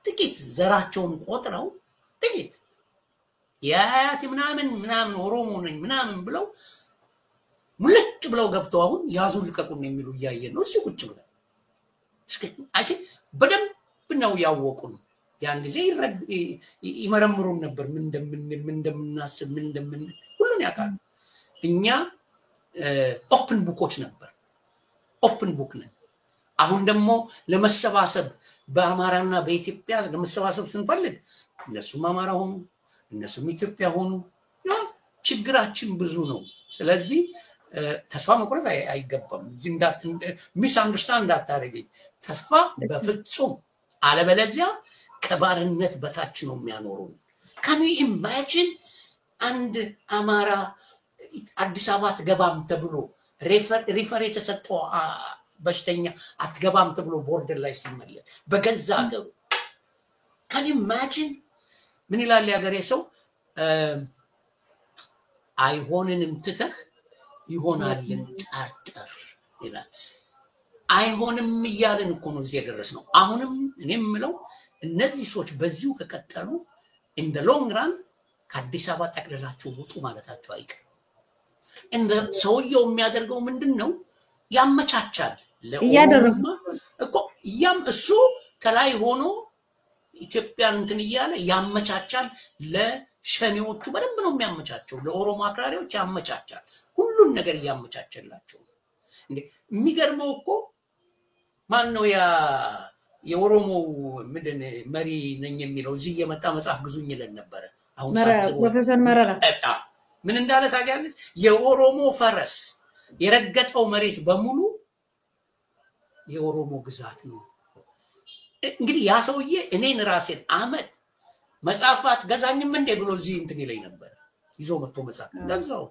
ጥቂት ዘራቸውን ቆጥረው ጥቂት ያያት ምናምን ኦሮሞ ነኝ ምናምን ብለው ሙልጭ ብለው ገብተው አሁን ያዙ ልቀቁን የሚሉ እያየን ነው። እሱ ቁጭ ብለው አይ በደንብ ነው ያወቁን። ያን ጊዜ ይመረምሩን ነበር ምን እንደምናስብ ምን እንደምን ሁሉን ያውቃሉ። እኛ ኦፕን ቡኮች ነበር ኦፕን ቡክ ነን። አሁን ደግሞ ለመሰባሰብ በአማራና በኢትዮጵያ ለመሰባሰብ ስንፈልግ እነሱም አማራ ሆኑ እነሱም ኢትዮጵያ ሆኑ ችግራችን ብዙ ነው። ስለዚህ ተስፋ መቁረጥ አይገባም። ሚስ አንደርስታንድ እንዳታረገኝ ተስፋ በፍጹም አለበለዚያ ከባርነት በታች ነው የሚያኖሩን። ካን ዩ ኢማጂን አንድ አማራ አዲስ አበባ አትገባም ተብሎ ሪፈር የተሰጠው በሽተኛ አትገባም ተብሎ ቦርደር ላይ ሲመለስ በገዛ ሀገሩ ካን ዩ ኢማጂን ምን ይላል ያገሬ ሰው አይሆንንም ትተህ ይሆናልን ጠርጥር ይላል። አይሆንም እያልን እኮ ነው እዚህ የደረስነው። አሁንም እኔ የምለው እነዚህ ሰዎች በዚሁ ከቀጠሉ in the long run ከአዲስ አበባ ጠቅልላችሁ ውጡ ማለታቸው አይቀርም። እንደ ሰውየው የሚያደርገው ምንድነው ያመቻቻል ለኦሮሞ እኮ እሱ ከላይ ሆኖ ኢትዮጵያን እንትን እያለ ያመቻቻል። ለሸኔዎቹ በደንብ ነው የሚያመቻቸው። ለኦሮሞ አክራሪዎች ያመቻቻል። ሁሉን ነገር ያመቻቸላቸው። እንዴ የሚገርመው እኮ ማን ነው የኦሮሞ ምንድን መሪ ነኝ የሚለው እዚህ የመጣ መጽሐፍ ግዙኝ ይለን ነበር። አሁን ፕሮፌሰር መረራ ምን እንዳለ ታውቂያለሽ? የኦሮሞ ፈረስ የረገጠው መሬት በሙሉ የኦሮሞ ግዛት ነው። እንግዲህ ያ ሰውዬ እኔን ራሴን አመድ መጽሐፋት ገዛኝም እንደ ብሎ እዚህ እንትን ይለኝ ነበር። ይዞ መጥቶ መጽሐፍ ገዛው።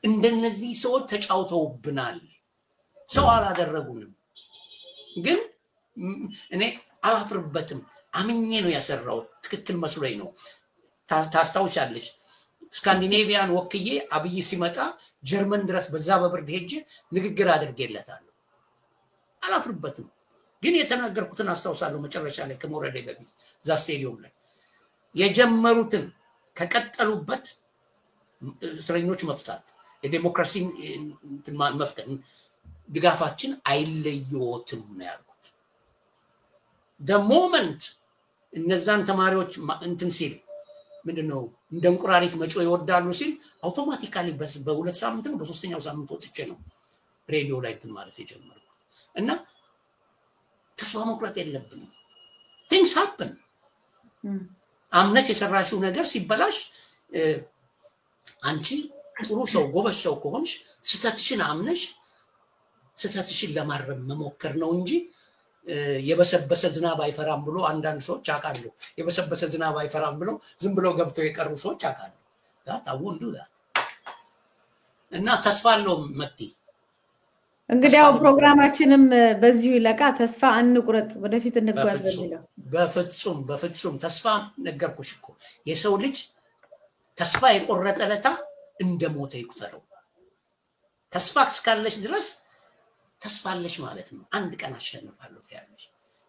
እንደነዚህ ሰዎች ተጫውተውብናል። ሰው አላደረጉንም። ግን እኔ አላፍርበትም። አምኜ ነው ያሰራው። ትክክል መስሎኝ ነው። ታስታውሻለሽ? ስካንዲኔቪያን ወክዬ አብይ ሲመጣ ጀርመን ድረስ በዛ በብርድ ሄጄ ንግግር አድርጌለታለሁ። አላፍርበትም። ግን የተናገርኩትን አስታውሳለሁ። መጨረሻ ላይ ከመውረዴ በፊት ዛ ስቴዲየም ላይ የጀመሩትን ከቀጠሉበት እስረኞች መፍታት የዲሞክራሲን መፍቀድ ድጋፋችን አይለየዎትም ነው ያልኩት። the moment እነዛን ተማሪዎች እንትን ሲል ምንድነው እንደ እንቁራሪት መጮ ይወዳሉ ሲል አውቶማቲካሊ በሁለት ሳምንት ነው በሶስተኛው ሳምንት ወጥቼ ነው ሬዲዮ ላይ እንትን ማለት የጀመረው። እና ተስፋ መቁረጥ የለብንም። things happen። አምነት የሰራሽው ነገር ሲበላሽ አንቺ ጥሩ ሰው ጎበዝ ሰው ከሆንሽ ስተትሽን አምነሽ ስተትሽን ለማረም መሞከር ነው እንጂ የበሰበሰ ዝናብ አይፈራም ብሎ አንዳንድ ሰዎች አቃሉ። የበሰበሰ ዝናብ አይፈራም ብሎ ዝም ብሎ ገብተው የቀሩ ሰዎች አቃሉ። that I won't do that። እና ተስፋ አለው መቲ። እንግዲህ ያው ፕሮግራማችንም በዚሁ ይለቃ። ተስፋ አንቁረጥ፣ ወደፊት እንጓዝ በሚለው በፍጹም ተስፋ ነገርኩሽ እኮ የሰው ልጅ ተስፋ የቆረጠ ለታ እንደሞተ ይቁጠረው። ተስፋ እስካለሽ ድረስ ተስፋ አለሽ ማለት ነው። አንድ ቀን አሸንፋለሁ ያለሽ።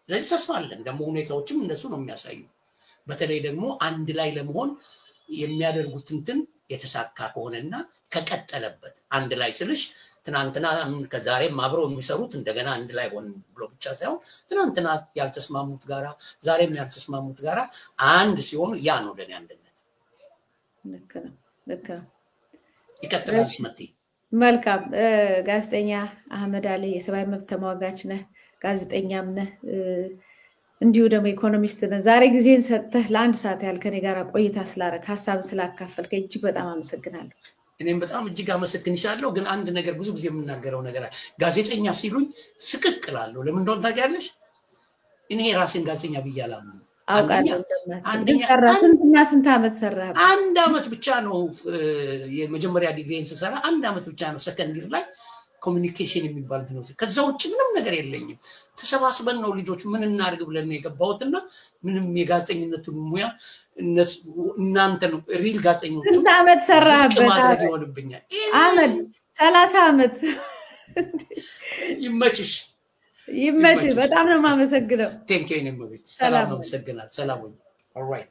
ስለዚህ ተስፋ አለን። ደግሞ ሁኔታዎችም እንደሱ ነው የሚያሳዩ። በተለይ ደግሞ አንድ ላይ ለመሆን የሚያደርጉት እንትን የተሳካ ከሆነና ከቀጠለበት አንድ ላይ ስልሽ ትናንትና ከዛሬም አብረው የሚሰሩት እንደገና አንድ ላይ ሆን ብሎ ብቻ ሳይሆን ትናንትና ያልተስማሙት ጋራ ዛሬም ያልተስማሙት ጋራ አንድ ሲሆኑ ያ ነው ለኔ አንድነት። ልክ ነው። ይቀጥላል ስመቲ። መልካም ጋዜጠኛ አህመድ አሊ የሰብአዊ መብት ተሟጋች ነህ፣ ጋዜጠኛም ነህ፣ እንዲሁ ደግሞ ኢኮኖሚስት ነህ። ዛሬ ጊዜን ሰጥተህ ለአንድ ሰዓት ያህል ከኔ ጋር ቆይታ ስላደረግ ሀሳብን ስላካፈልከኝ እጅግ በጣም አመሰግናለሁ። እኔም በጣም እጅግ አመሰግንሻለሁ። ግን አንድ ነገር ብዙ ጊዜ የምናገረው ነገር አለ። ጋዜጠኛ ሲሉኝ ስቅቅ እላለሁ። ለምን እንደሆነ ታውቂያለሽ? እኔ ራሴን ጋዜጠኛ ብዬ አላምንም። ስንት ዓመት ሰራህ? አንድ ዓመት ብቻ ነው የመጀመሪያ ዲግሪን ስሰራ፣ አንድ ዓመት ብቻ ነው ሰከንዲር ላይ ኮሚኒኬሽን የሚባል ነው። ከዛ ውጭ ምንም ነገር የለኝም። ተሰባስበን ነው ልጆች ምን እናድርግ ብለን ነው የገባሁትና ምንም የጋዜጠኝነቱን ሙያ እናንተ ነው ሪል ጋዜጠኞች ስንት ዓመት ሰራህበት? ማድረግ ይሆንብኛል። አመት 30 ዓመት። ይመችሽ። በጣም ነው የማመሰግነው። ቴንክ ዩ ኔምቤት ሰላም ነው። አመሰግናለሁ። ሰላም ሁኑ። ኦልራይት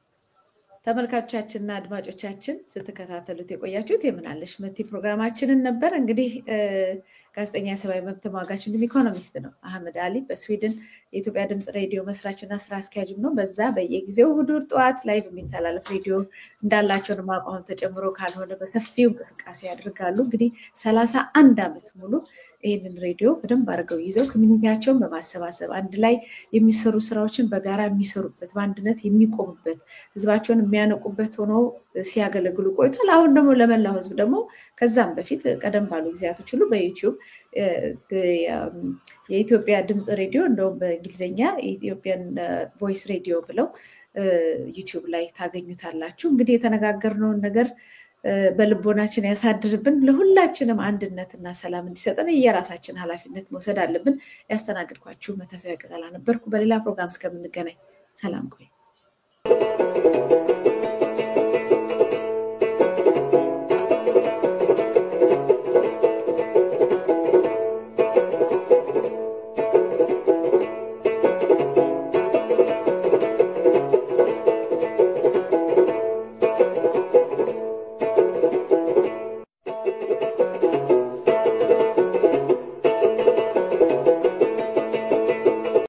ተመልካቾቻችንና አድማጮቻችን ስትከታተሉት የቆያችሁት የምናለሽ መቲ ፕሮግራማችንን ነበር። እንግዲህ ጋዜጠኛ የሰብአዊ መብት ተሟጋች እንዲሁም ኢኮኖሚስት ነው አህመድ አሊ። በስዊድን የኢትዮጵያ ድምፅ ሬዲዮ መስራችና ስራ አስኪያጅም ነው። በዛ በየጊዜው እሑድ ጠዋት ላይቭ የሚተላለፍ ሬዲዮ እንዳላቸውን ማቋም ተጨምሮ ካልሆነ በሰፊው እንቅስቃሴ ያደርጋሉ። እንግዲህ 31 ዓመት ሙሉ ይህንን ሬዲዮ በደንብ አድርገው ይዘው ኮሚኒቲያቸውን በማሰባሰብ አንድ ላይ የሚሰሩ ስራዎችን በጋራ የሚሰሩበት በአንድነት የሚቆሙበት ህዝባቸውን የሚያነቁበት ሆኖ ሲያገለግሉ ቆይቷል። አሁን ደግሞ ለመላው ህዝብ ደግሞ ከዛም በፊት ቀደም ባሉ ጊዜያቶች ሁሉ በዩቲዩብ የኢትዮጵያ ድምፅ ሬዲዮ እንደውም በእንግሊዝኛ የኢትዮጵያን ቮይስ ሬዲዮ ብለው ዩቲዩብ ላይ ታገኙታላችሁ። እንግዲህ የተነጋገርነውን ነገር በልቦናችን ያሳድርብን። ለሁላችንም አንድነትና ሰላም እንዲሰጠን የራሳችን ኃላፊነት መውሰድ አለብን። ያስተናግድኳችሁ መታሰቢያ ቀጠላ ነበርኩ። በሌላ ፕሮግራም እስከምንገናኝ ሰላም ቆዩ።